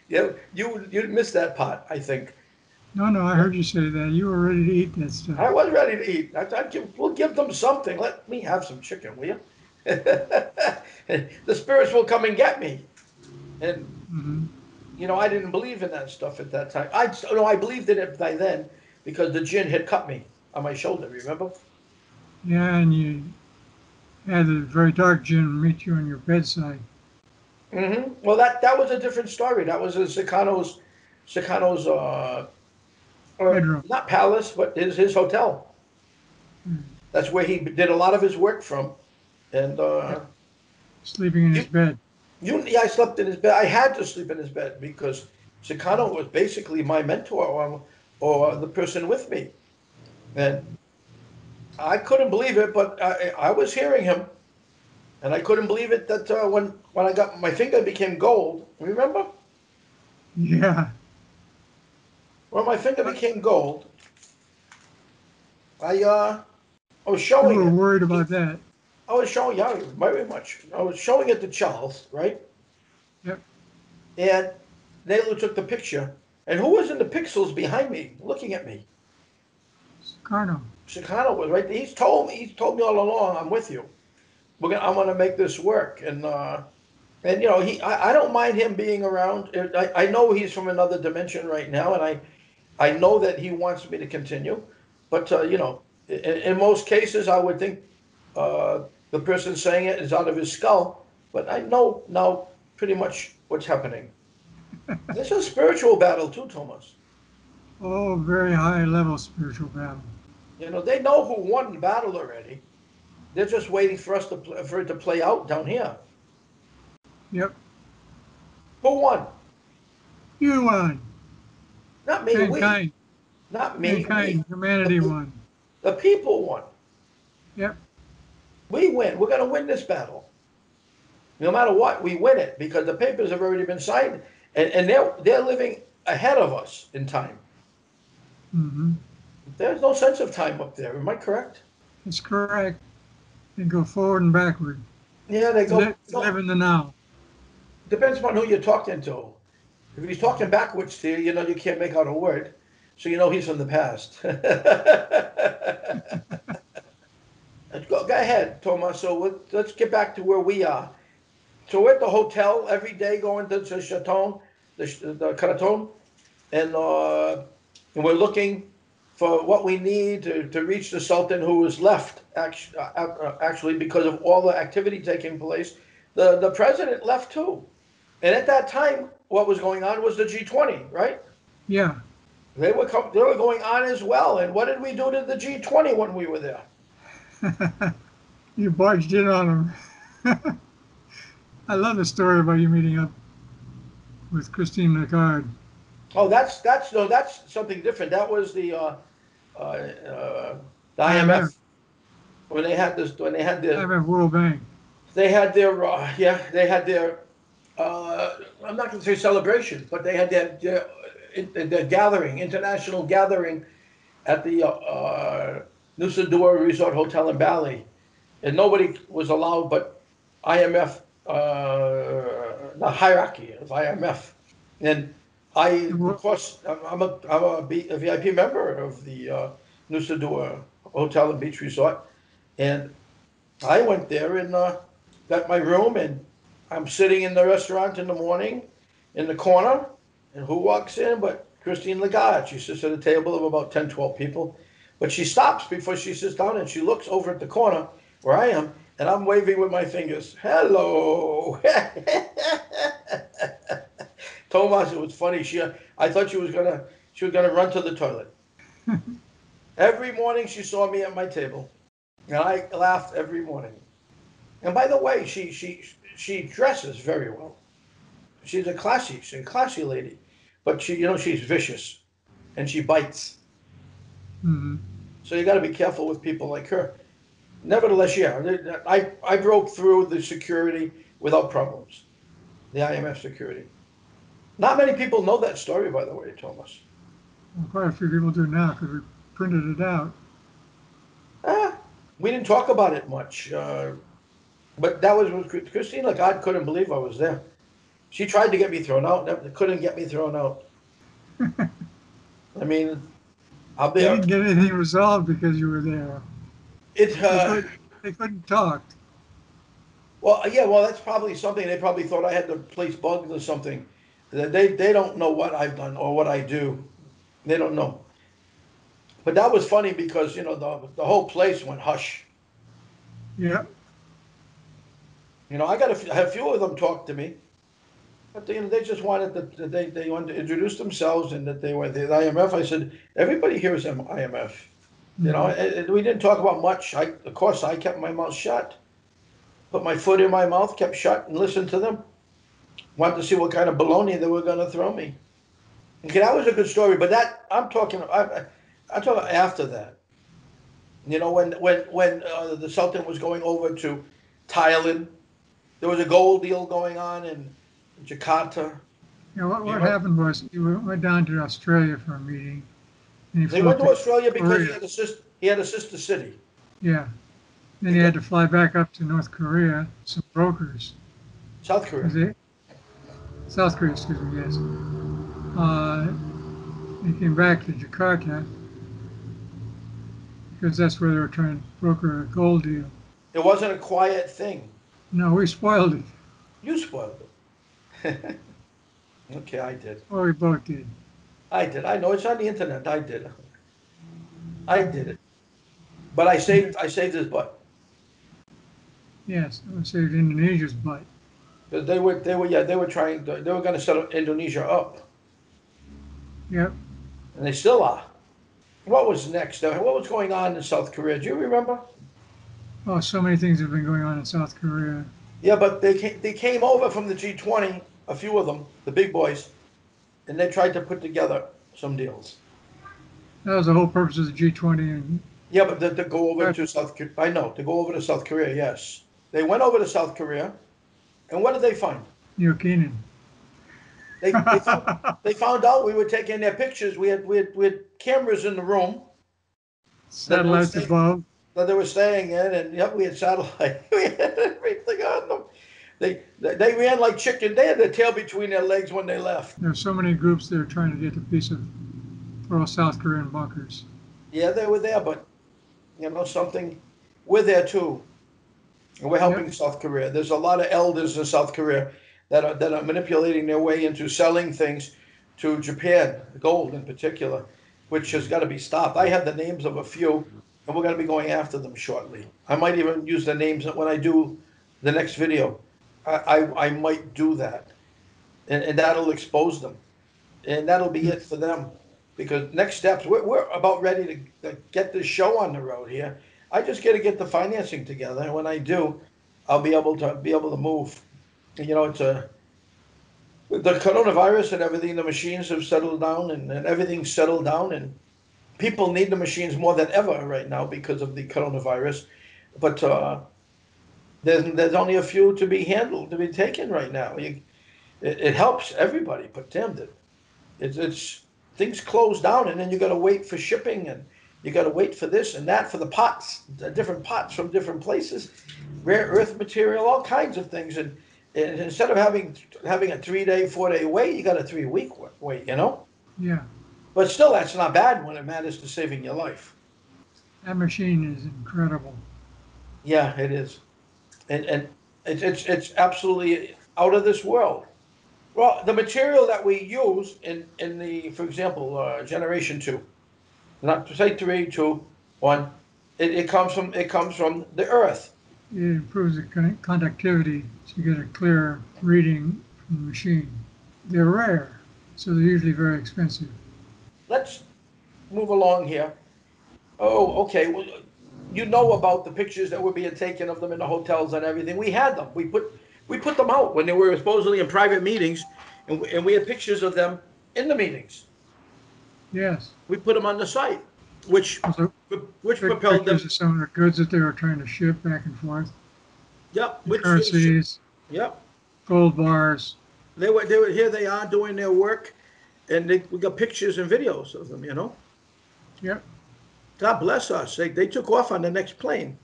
You missed that part, I think. No, I heard you say that. You were ready to eat that stuff. I was ready to eat. We'll give them something. Let me have some chicken, will you? The spirits will come and get me. And I didn't believe in that stuff at that time. I believed in it by then because the jinn had cut me on my shoulder. Remember? Yeah, and you had the very dark jinn meet you on your bedside. Well, that was a different story. That was Sicano's Bedroom. not palace, but his hotel. That's where he did a lot of his work from. And Sleeping in his bed. I slept in his bed. I had to sleep in his bed because Sicano was basically my mentor or the person with me. And I couldn't believe it, but I was hearing him. And I couldn't believe it that when I got my finger became gold. Remember? Yeah. When my finger became gold, I was You showing were it. worried about that. I was showing, yeah, very much. I was showing it to Charles, right? Yep. And Naylor took the picture. And who was in the pixels behind me, looking at me? Carno. Sicano was right there. He's told me all along, I'm with you. I'm gonna make this work. And I don't mind him being around. I know he's from another dimension right now, and I know that he wants me to continue. But in most cases, I would think the person saying it is out of his skull. But I know now pretty much what's happening. This is a spiritual battle too, Thomas. Oh, very high level spiritual battle. They know who won the battle already. They're just waiting for for it to play out down here. Yep. Who won? You won. Not me. Mankind. Not me. Mankind. Humanity won. The people won. Yep. We win. We're going to win this battle. No matter what, we win it because the papers have already been signed, and they're living ahead of us in time. There's no sense of time up there. Am I correct? That's correct. They go forward and backward. Yeah, they go. Live in the now. Depends upon who you're talking to. If he's talking backwards to you, you can't make out a word. So he's from the past. Go ahead, Thomas. So let's get back to where we are. So we're at the hotel every day going to the Chateau, the Caraton, and we're looking for what we need to reach the Sultan who is left, actually, because of all the activity taking place. The president left too. And at that time, what was going on was the G20, right? Yeah. They were going on as well. And what did we do to the G20 when we were there? You barged in on them. I love the story about you meeting up with Christine Lagarde. Oh, that's something different. That was the IMF when they had their IMF World Bank. They had their I'm not going to say celebration, but they had their gathering, international gathering at the Nusa Dua Resort Hotel in Bali, and nobody was allowed but IMF, the hierarchy of IMF, and of course, I'm a VIP member of the Nusa Dua Hotel and Beach Resort, and I went there and got my room, and I'm sitting in the restaurant in the morning in the corner, and who walks in but Christine Lagarde. She sits at a table of about 10, 12 people, but she stops before she sits down and she looks over at the corner where I am, and I'm waving with my fingers. Hello. Thomas, it was funny. I thought she was gonna run to the toilet. Every morning she saw me at my table, and I laughed every morning. And by the way, she dresses very well. She's a classy lady, but she's vicious, and she bites. Hmm. So you got to be careful with people like her. Nevertheless, yeah, I broke through the security without problems. The IMF security. Not many people know that story, by the way, Thomas. Well, quite a few people do now because we printed it out. Ah, we didn't talk about it much, but that was with Christina. God couldn't believe I was there. She tried to get me thrown out, never couldn't get me thrown out. I mean, I'll be. They didn't get anything resolved because you were there. It. They couldn't talk. Well, yeah. Well, that's probably something. They probably thought I had to place bugs or something. They don't know what I've done or what I do. They don't know. But that was funny because the whole place went hush. Yeah. I got a few of them talk to me, but they just wanted they wanted to introduce themselves and that they were the IMF. I said everybody here is IMF. Mhm. And we didn't talk about much. Of course, I kept my mouth shut, put my foot in my mouth, kept shut, and listened to them. Wanted to see what kind of baloney they were going to throw me. Okay, that was a good story, but that I'm talking after that. When the Sultan was going over to Thailand, there was a gold deal going on in Jakarta. Yeah, You what remember? happened was you went down to Australia for a meeting and you They flew went up to to Australia because Korea. he had a sister city. Yeah. Then He you had got to fly back up to North Korea, some brokers. South Korea. 'Cause South Korea, excuse me, yes. Uh, they came back to Jakarta because that's where they were trying to broker a gold deal. It wasn't a quiet thing. No, we spoiled it. You spoiled it. Okay, I did. Well, we both did. I did. I know it's on the internet. I did. I did it. But I Yeah. saved his butt. Yes, we saved Indonesia's butt. Because they were going to set Indonesia up. Yep. And they still are. What was next? What was going on in South Korea? Do you remember? Oh, so many things have been going on in South Korea. Yeah, but they came over from the G20, a few of them, the big boys, and they tried to put together some deals. That was the whole purpose of the G20 and Yeah, but to go over to South Korea, I know, to go over to South Korea, yes. They went over to South Korea, and what did they find? New Keenan. They found out we were taking their pictures. We had cameras in the room that they were Satellites staying, above. that they were staying in, and yep, we had satellite. We had everything on them. They ran like chicken. They had their tail between their legs when they left. There's so many groups that are trying to get a piece of for South Korean bunkers. Yeah, they were there, but something. We're there too, and we're Yep. helping South Korea. There's a lot of elders in South Korea that are manipulating their way into selling things to Japan, gold in particular, which has got to be stopped. I have the names of a few, and we're going to be going after them shortly. I might even use the names when I do the next video. I might do that, and that'll expose them, and that'll be it for them. Because next steps, we're about ready to get this show on the road here. I just got to get the financing together, and when I do, I'll be able to move. It's the coronavirus and everything. The machines have settled down, and everything's settled down, and people need the machines more than ever right now because of the coronavirus. But there's only a few to be handled, to be taken right now. It helps everybody, but damn it, it's things close down, and then you got to wait for shipping, and you got to wait for this and that for the pots, the different pots from different places, rare earth material, all kinds of things, and instead of having a 3-day, 4-day wait, you got a 3-week wait. Yeah. But still, that's not bad when it matters to saving your life. That machine is incredible. Yeah, it is, and it's absolutely out of this world. Well, the material that we use in the, for example, generation two, not to say three, two, one, it comes from the earth. it improves the conductivity to get a clearer reading from the machine. They're rare, so they're usually very expensive. Let's move along here. Oh, okay. Well, you know about the pictures that were being taken of them in the hotels and everything. We had them. We put them out when they were supposedly in private meetings, and we had pictures of them in the meetings. Yes. We put them on the site, which Also, propelled them. pictures of some of the goods that they were trying to ship back and forth. Yep. The currencies, Yep. gold bars. They were here. They are doing their work, and we got pictures and videos of them. Yep. God bless us. They took off on the next plane,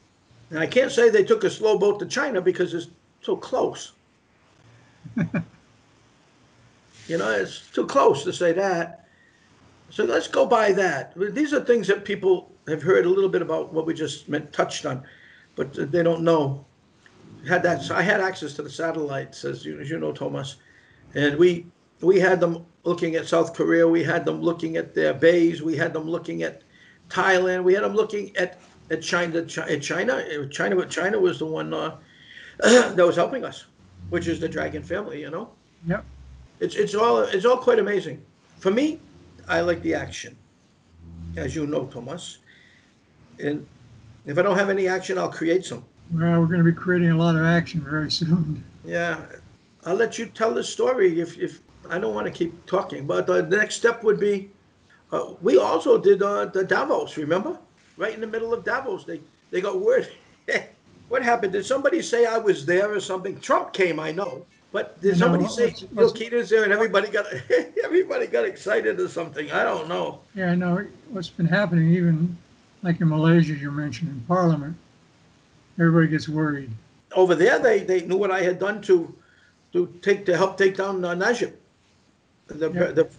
and I can't say they took a slow boat to China because it's so close. It's too close to say that. So let's go by that. These are things that people have heard a little bit about what we just touched on, but they don't know. I had access to the satellites, as you know, Thomas, and we had them looking at South Korea. We had them looking at their bays. We had them looking at Thailand. We had them looking at China. China was the one that was helping us, which is the Dragon family. Yep. It's all quite amazing. For me, I like the action, as you know, Thomas. And if I don't have any action, I'll create some. Well, we're going to be creating a lot of action very soon. Yeah, I'll let you tell the story if I don't want to keep talking. But the next step would be, we also did the Davos, remember? Right in the middle of Davos, they got word. What happened? Did somebody say I was there or something? Trump came, I know. But did somebody say Bill Keaton's there and everybody got excited or something? I don't know. Yeah, I know. What's been happening, even like in Malaysia, you mentioned in Parliament, everybody gets worried. Over there, they knew what I had done to help take down Najib, the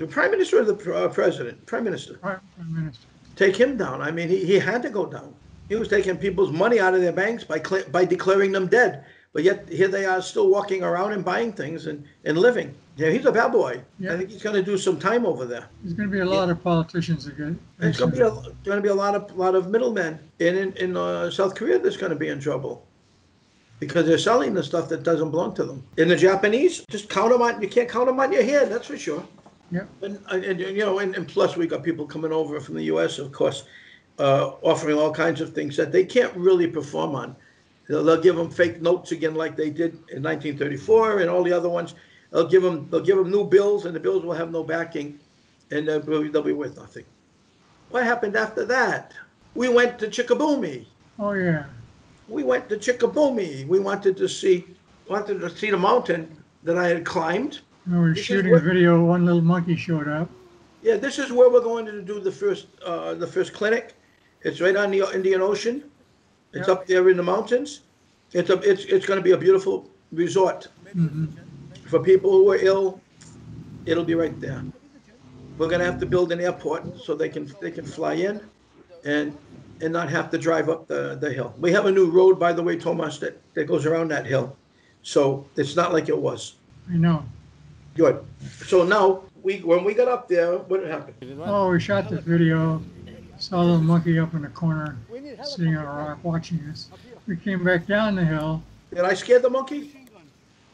prime minister or the president? Prime minister. Prime Minister. Take him down. I mean, he had to go down. He was taking people's money out of their banks by declaring them dead. But yet here they are still walking around and buying things and living. Yeah, he's a bad boy. Yeah. I think he's going to do some time over there. There's going to be a lot of politicians again. There's going to be a lot of middlemen. And in South Korea, there's going to be in trouble because they're selling the stuff that doesn't belong to them. In the Japanese, just count them on. You can't count them on your hand. That's for sure. Yeah. And plus we got people coming over from the U.S. of course, offering all kinds of things that they can't really perform on. They'll give them fake notes again, like they did in 1934 and all the other ones. They'll give them new bills, and the bills will have no backing, and they'll be worth nothing. What happened after that? We went to Chickaboomie. Oh yeah. We went to Chickaboomie. We wanted to see the mountain that I had climbed. We were shooting a video. One little monkey showed up. Yeah, this is where we're going to do the first clinic. It's right on the Indian Ocean. It's up there in the mountains. It's going to be a beautiful resort. Mm-hmm. For people who are ill. It'll be right there. We're going to have to build an airport so they can fly in and not have to drive up the hill. We have a new road, by the way, Thomas, that goes around that hill. So it's not like it was. I know. Good. So now, when we got up there, what happened? Oh, we shot the video. Saw a little monkey up in the corner, sitting on a rock, watching us. We came back down the hill. Did I scare the monkey?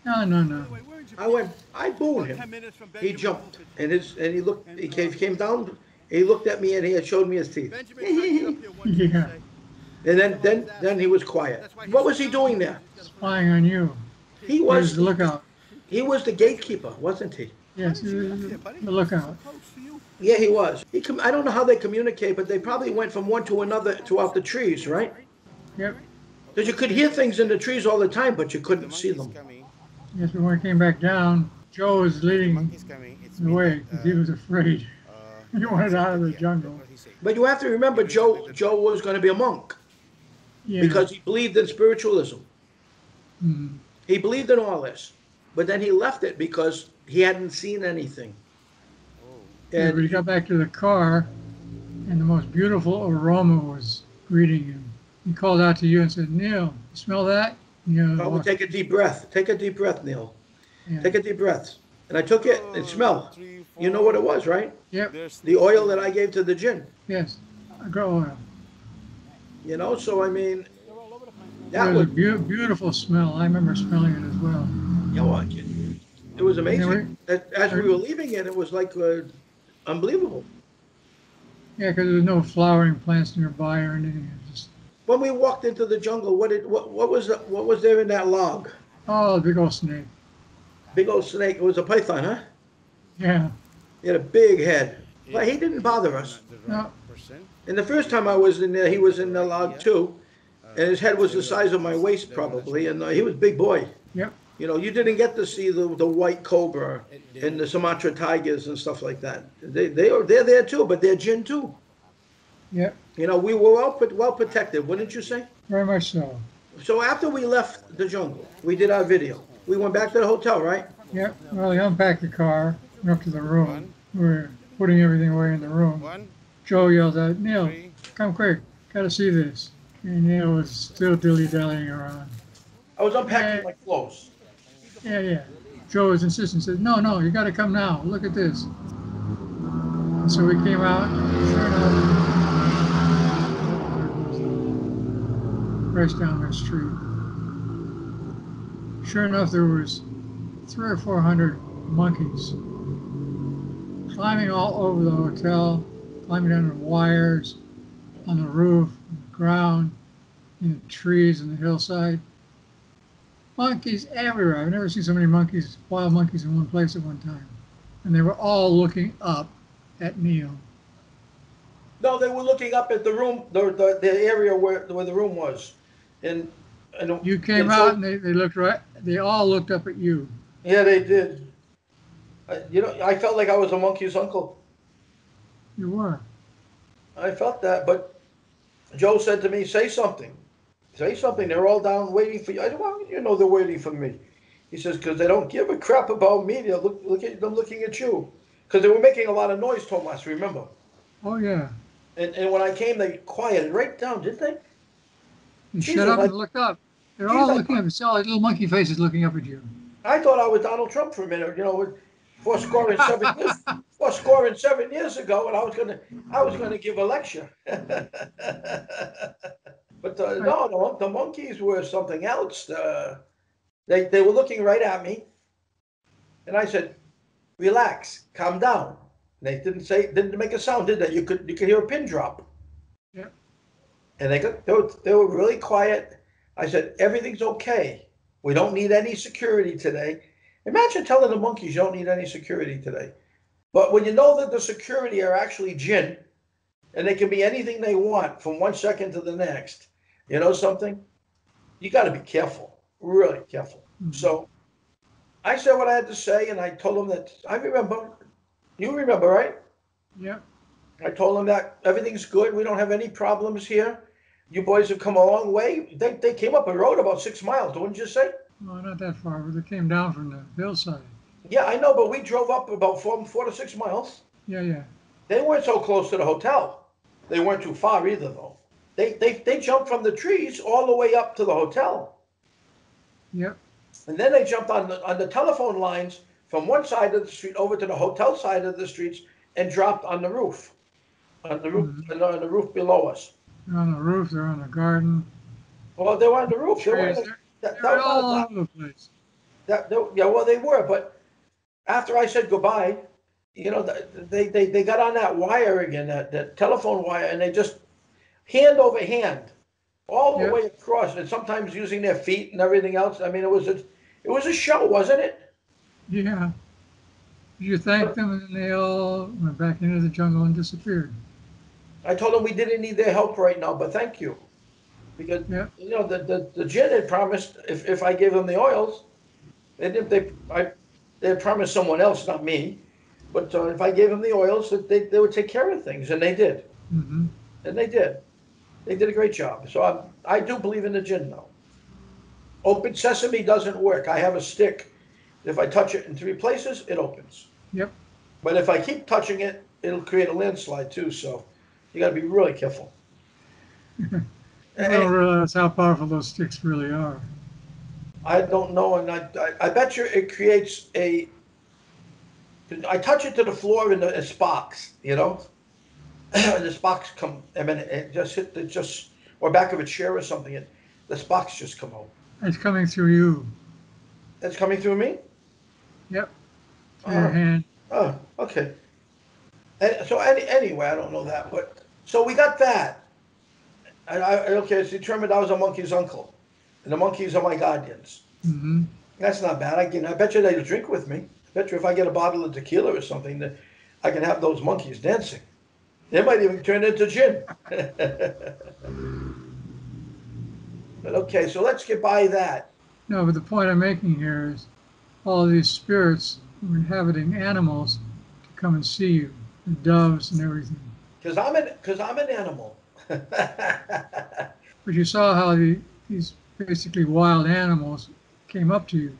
No. I booed him. He jumped, and he looked. He came down. He looked at me, and he had showed me his teeth. Yeah. And then he was quiet. What was he doing there? Spying on you. He was the lookout. He was the gatekeeper, wasn't he? Yes, the lookout. Yeah, he was. I don't know how they communicate, but they probably went from one to another throughout the trees, right? Yep. Because you could hear things in the trees all the time, but you couldn't see them. Yes, but when we came back down, Joe was leading the way because he was afraid. He wanted out of the jungle. But you have to remember, Joe was going to be a monk because he believed in spiritualism. Mm-hmm. He believed in all this, but then he left it because he hadn't seen anything. And we got back to the car, and the most beautiful aroma was greeting him. He called out to you and said, "Neil, you smell that?" Oh, take a deep breath. Take a deep breath, Neil. Yeah. Take a deep breath. And I took it. It smelled. You know what it was, right? Yep. The oil that I gave to the gin. Yes. Agar oil. So I mean, That was a was, beautiful smell. I remember smelling it as well. you know, it was And there amazing. were, As we were leaving it, it was like unbelievable. yeah, because there was no flowering plants nearby or anything. It just, When we walked into the jungle, what was there in that log? oh, big old snake. Big old snake. It was a python, huh? Yeah. He had a big head, but If he didn't bother us. not the No. right person, And the first time I was in there, he was in the log too, and his head was the size of my waist probably, and he was a big boy. Yep. You know, you didn't get to see the white cobra and the Sumatra tigers and stuff like that. They're there too, but they're gin too. Yep. You know, we were well protected, wouldn't you say? Very much so. So after we left the jungle, we did our video. We went back to the hotel, right? Yep. Well, he unpacked the car, went up to the room. One. We were putting everything away in the room. one, Joe yelled out, Neil, three, come quick. Got to see this. And Neil was still dilly-dallying around. I was unpacking my clothes. Yeah, yeah. Joe was insistent, said, no, you got to come now. Look at this. And so we came out, sure enough, race down the street. Sure enough, there was 300 or 400 monkeys climbing all over the hotel, climbing down the wires, on the roof, on the ground, in the trees, in the hillside. Monkeys everywhere. I've never seen so many monkeys, wild monkeys in one place at one time. And they were all looking up at Neil. No, they were looking up at the room, the area where the room was. And You came out and they looked right, they all looked up at you. Yeah, they did. You know, I felt like I was a monkey's uncle. You were. I felt that, but Joe said to me, say something. Say something. They're all down waiting for you. I said, well, you know they're waiting for me. He says, because they don't give a crap about me. They're looking at you. Because they were making a lot of noise, Tomas, remember? Oh, yeah. And when I came, they quieted right down, didn't they? You Jesus, shut up I- and looked up. They're Geez, all I- looking up. It's all like little monkey faces looking up at you. I thought I was Donald Trump for a minute, you know, for scoring 7 years ago, and I was gonna give a lecture. But no, the monkeys were something else. They were looking right at me, and I said, "Relax, calm down." They didn't make a sound, did they? You could hear a pin drop. Yep. And they were really quiet. I said, "Everything's okay. We don't need any security today." Imagine telling the monkeys you don't need any security today. But when you know that the security are actually jinn, and they can be anything they want from 1 second to the next, you know something? You got to be careful, really careful. Mm-hmm. So I said what I had to say, and I told them that I remember. You remember, right? Yep. I told them that everything's good. We don't have any problems here. You boys have come a long way. They came up a road about 6 miles, wouldn't you say? No, not that far, but they came down from the hillside. Yeah, I know, but we drove up about 4 to 6 miles. Yeah, yeah. They weren't so close to the hotel. They weren't too far either, though. They jumped from the trees all the way up to the hotel. Yep. And then they jumped on the telephone lines from one side of the street over to the hotel side of the streets and dropped on the roof. On the roof, on the roof below us. They're on the roof, they're on the garden. Well, they were on the roof. They were, Trees, that they're was all not- over the place. yeah, well, they were, but after I said goodbye, you know, they got on that wire again, that telephone wire, and they just hand over hand, all the Yeah. way across, and sometimes using their feet and everything else. I mean, it was a show, wasn't it? Yeah. You thanked them, and then they all went back into the jungle and disappeared. I told them we didn't need their help right now, but thank you, because Yeah. you know the gin had promised if I gave them the oils, they had promised someone else, not me, but if I gave them the oils, that they would take care of things, and they did. Mm-hmm. And they did. They did a great job. So I do believe in the gin now. Open sesame doesn't work. I have a stick. If I touch it in 3 places, it opens. Yep. But if I keep touching it, it'll create a landslide too. So you got to be really careful. I don't realize how powerful those sticks really are. I don't know, and I bet you it creates a. I touch it to the floor and the sparks, you know. The sparks come. I mean, it just hit or back of a chair or something. This box just come out. It's coming through you. It's coming through me? Yep. Through your Oh, hand. oh, okay. So anyway, I don't know that, but so we got that. Okay, it's determined I was a monkey's uncle, and the monkeys are my guardians. Hmm. That's not bad. I bet you they'll drink with me. I bet you if I get a bottle of tequila or something, that I can have those monkeys dancing. They might even turn into gin. But okay, so let's get by that. No, but the point I'm making here is all of these spirits were inhabiting animals to come and see you, the doves and everything. Because I'm an animal. But you saw how these basically wild animals came up to you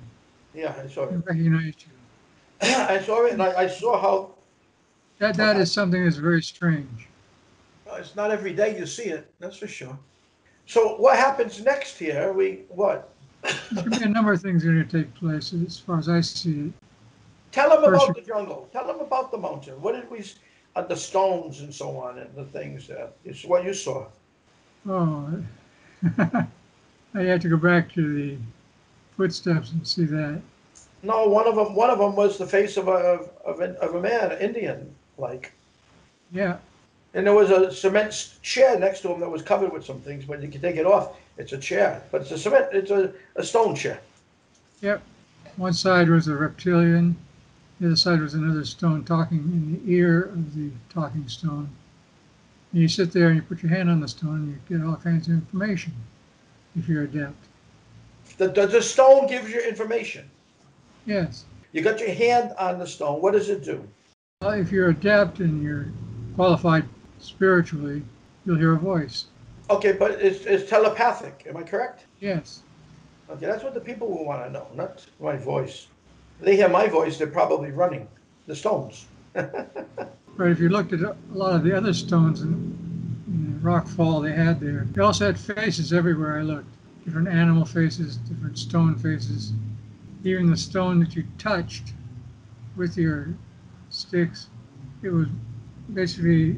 Yeah, I saw it. and recognized you. I saw it, and I saw how That is something that's very strange. it's not every day you see it. That's for sure. So what happens next here? What? There's going to be a number of things that are going to take place as far as I see it. Tell them First, about the jungle. Tell them about the mountain. What did the stones and so on, and the things. It's what you saw. oh, I had to go back to the footsteps and see that. No, one of them was the face of a man, an Indian, like. Yeah, And there was a cement chair next to him that was covered with some things, but you can take it off. It's a chair, but it's a stone chair. yep. One side was a reptilian, the other side was another stone talking in the ear of the talking stone. And you sit there and you put your hand on the stone and you get all kinds of information if you're adept. The stone gives you information. Yes. You got your hand on the stone. What does it do? Well, if you're adept and you're qualified spiritually, you'll hear a voice. Okay, but it's telepathic. Am I correct? Yes. Okay, that's what the people will want to know, not my voice. They hear my voice, they're probably running. The stones. But if you looked at a lot of the other stones in the rock fall they had there, they also had faces everywhere I looked. Different animal faces, different stone faces. Even the stone that you touched with your sticks, it was basically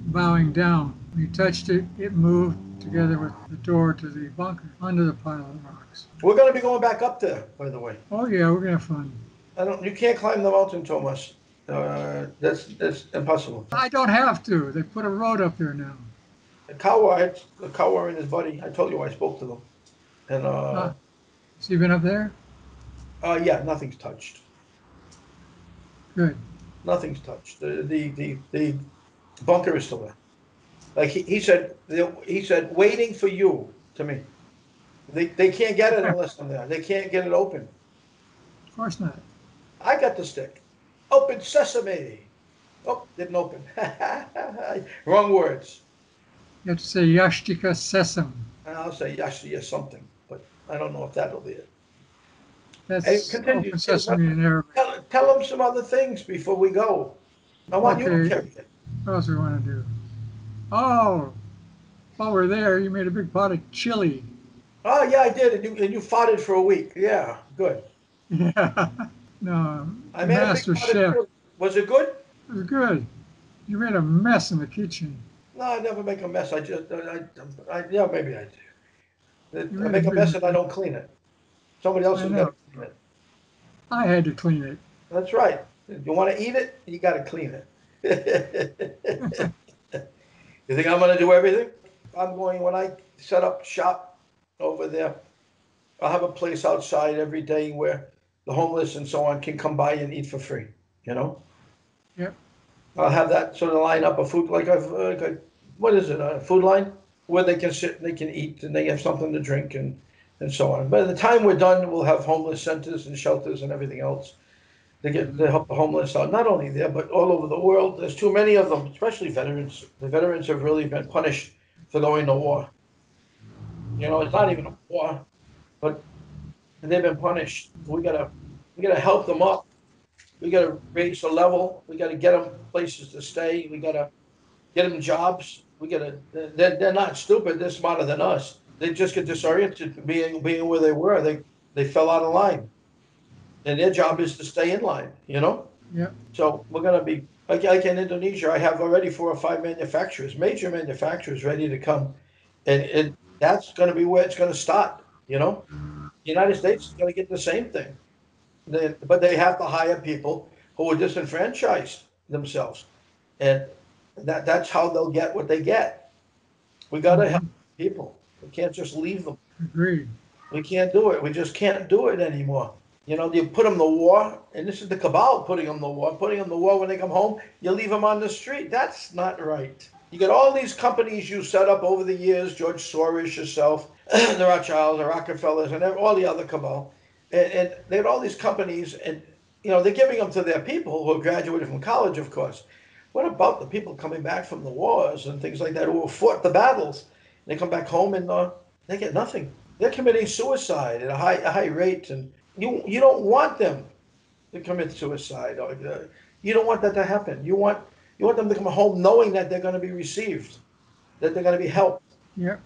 bowing down. When you touched it, it moved together with the door to the bunker under the pile of rocks. We're going to be going back up there, by the way. Oh yeah, we're gonna have fun. You can't climb the mountain, Thomas. That's impossible. I don't have to. They put a road up there now. The Kawa and his buddy, I told you I spoke to them. And, So you been up there? yeah, nothing's touched. Good. Nothing's touched. The bunker is still there. Like he said, waiting for you to me. They can't get it unless I'm there. They can't get it open. Of course not. I got the stick. Open sesame. Oh, didn't open. Wrong words. You have to say Yashtika Sesam. I'll say Yashi or something, but I don't know if that'll be it. That's Hey, continue. open sesame in Arabic. Tell them some other things before we go. I want you to Okay. carry it. What else do we want to do? Oh, while we're there, you made a big pot of chili. Oh yeah, I did, and you fought it for a week. Yeah, good. Yeah. No, I made a master big pot of chef. chili. Was it good? It was good. You made a mess in the kitchen. No, I never make a mess. Yeah, maybe I do. I made make a a mess big- and I don't clean it. Somebody else I has know. got to clean it. I had to clean it. That's right. You want to eat it, you got to clean it. You think I'm going to do everything? When I set up shop over there, I'll have a place outside every day where the homeless and so on can come by and eat for free, you know? Yep. I'll have that sort of line up of food, what is it, a food line? Where they can sit and they can eat and they have something to drink and so on. By the time we're done, we'll have homeless centers and shelters and everything else. To help the homeless out, not only there, but all over the world. There's too many of them, especially veterans. The veterans have really been punished for going to war. You know, it's not even a war, but they've been punished. We gotta help them up. We gotta raise the level. We gotta get them places to stay. We gotta get them jobs. They're not stupid. They're smarter than us. They just get disoriented being where they were. They fell out of line. And their job is to stay in line, you know? Yep. So we're going to be, like in Indonesia, I have already 4 or 5 manufacturers, major manufacturers ready to come and That's going to be where it's going to start. The United States is going to get the same thing. But they have to hire people who are disenfranchised themselves, and that's how they'll get what they get. We got to help Mhm. people. We can't just leave them. Agreed. We can't do it. We just can't do it anymore. You put them to war, and this is the cabal putting them to war. Putting them to war when they come home, you leave them on the street. That's not right. You got all these companies you set up over the years, George Soros, yourself, the Rothschilds, the Rockefellers, and all the other cabal. And they had all these companies, and they're giving them to their people who have graduated from college, of course. What about the people coming back from the wars and things like that who have fought the battles? They come back home and they get nothing. They're committing suicide at a high rate, and you don't want them to commit suicide. You don't want that to happen. You want them to come home knowing that they're going to be received, that they're going to be helped. Yep.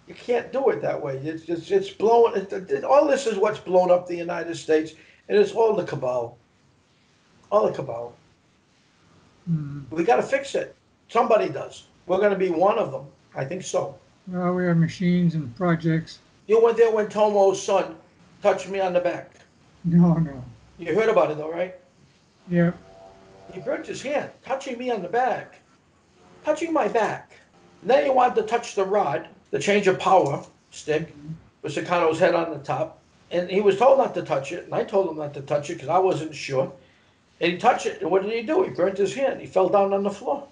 You can't do it that way. It's blowing. All this is what's blown up the United States, and it's all the cabal. All the cabal. Mhm. We got to fix it. Somebody does. We're going to be one of them. I think so. Well, we have machines and projects. You went there when Tomo's son touched me on the back. No, no. You heard about it though, right? Yep. He burnt his hand, touching me on the back, touching my back. And then he wanted to touch the rod, the change of power stick, with Sakano's head on the top. And he was told not to touch it, and I told him not to touch it because I wasn't sure. And he touched it, and what did he do? He burnt his hand. He fell down on the floor.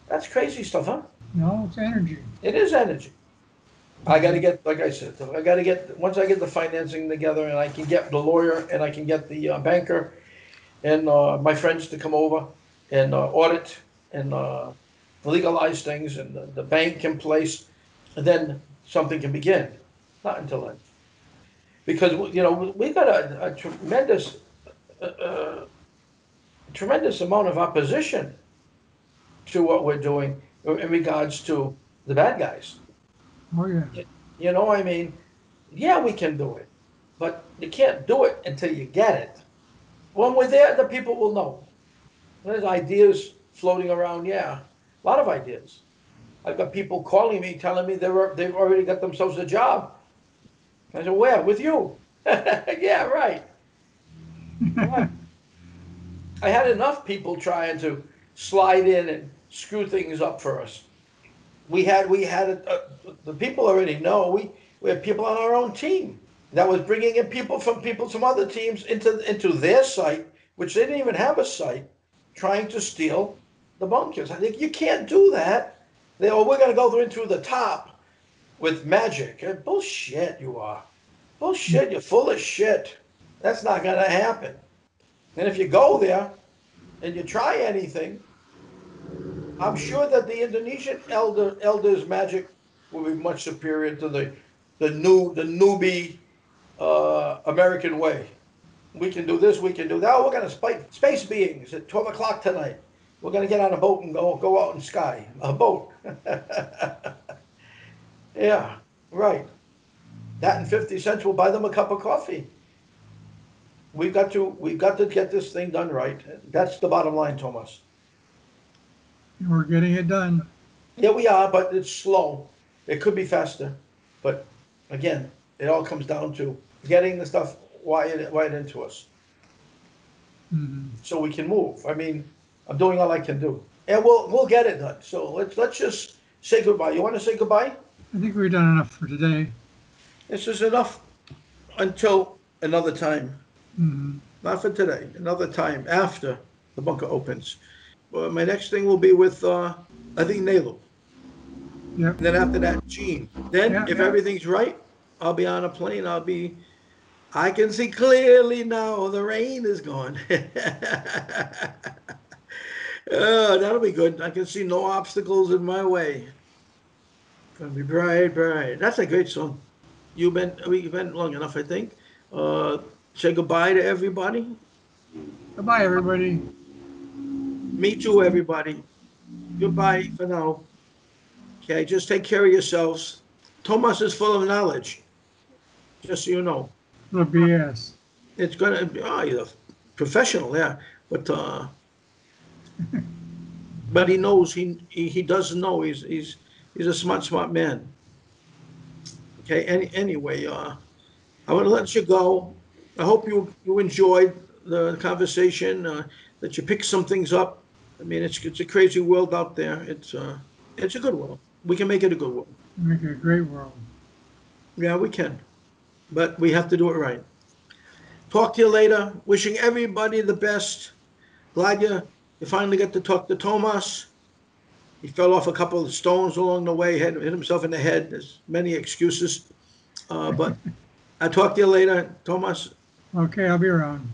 That's crazy stuff, huh? No, it's energy. It is energy. I got to get, like I said, once I get the financing together and I can get the lawyer and I can get the banker and my friends to come over and audit and legalize things and the bank in place, and then something can begin. Not until then. Because, we got a tremendous amount of opposition to what we're doing in regards to the bad guys. Oh, yeah. I mean, yeah, we can do it, but you can't do it until you get it. When we're there, the people will know. There's ideas floating around, yeah, a lot of ideas. I've got people calling me, telling me they've already got themselves a job. I said, where? With you? Yeah, right. Right. I had enough people trying to slide in and screw things up for us. We had the people already know we had people on our own team that was bringing in people from other teams into their site, which they didn't even have a site, trying to steal the bunkers. I think you can't do that. We're going to go through the top with magic. Bullshit, you are. Bullshit, you're full of shit. That's not going to happen. And if you go there and you try anything, I'm sure that the Indonesian elders' magic will be much superior to the newbie American way. We can do this, we can do that. Oh, we're gonna space beings at 12 o'clock tonight. We're gonna get on a boat and go out in sky. A boat. Yeah, right. That and 50 cents will buy them a cup of coffee. We've got to get this thing done right. That's the bottom line, Thomas. We're getting it done. Yeah, we are, but it's slow. It could be faster. But again, it all comes down to getting the stuff wired into us Mhm. so we can move. I mean, I'm doing all I can do. And we'll get it done. So let's just say goodbye. You want to say goodbye? I think we've done enough for today. This is enough until another time. Mhm. Not for today. Another time after the bunker opens. Well, my next thing will be with I think Nalu. Yep. And then after that, Gene. Then, Yeah, if yeah. everything's right, I'll be on a plane. I can see clearly now. The rain is gone. Oh, that'll be good. I can see no obstacles in my way. Gonna be bright, bright. That's a great song. We've been long enough, I think. Say goodbye to everybody. Goodbye, everybody. Me too, everybody. Goodbye for now. Okay, just take care of yourselves. Thomas is full of knowledge, just so you know. The BS. It's gonna be, he's a professional, yeah. But he knows he does know he's a smart man. Okay, anyway, I want to let you go. I hope you enjoyed the conversation, that you picked some things up. I mean, it's a crazy world out there. It's a good world. We can make it a good world. Make it a great world. Yeah, we can, but we have to do it right. Talk to you later. Wishing everybody the best. Glad you finally got to talk to Tomas. He fell off a couple of stones along the way, hit himself in the head. There's many excuses, but I'll talk to you later, Tomas. Okay, I'll be around.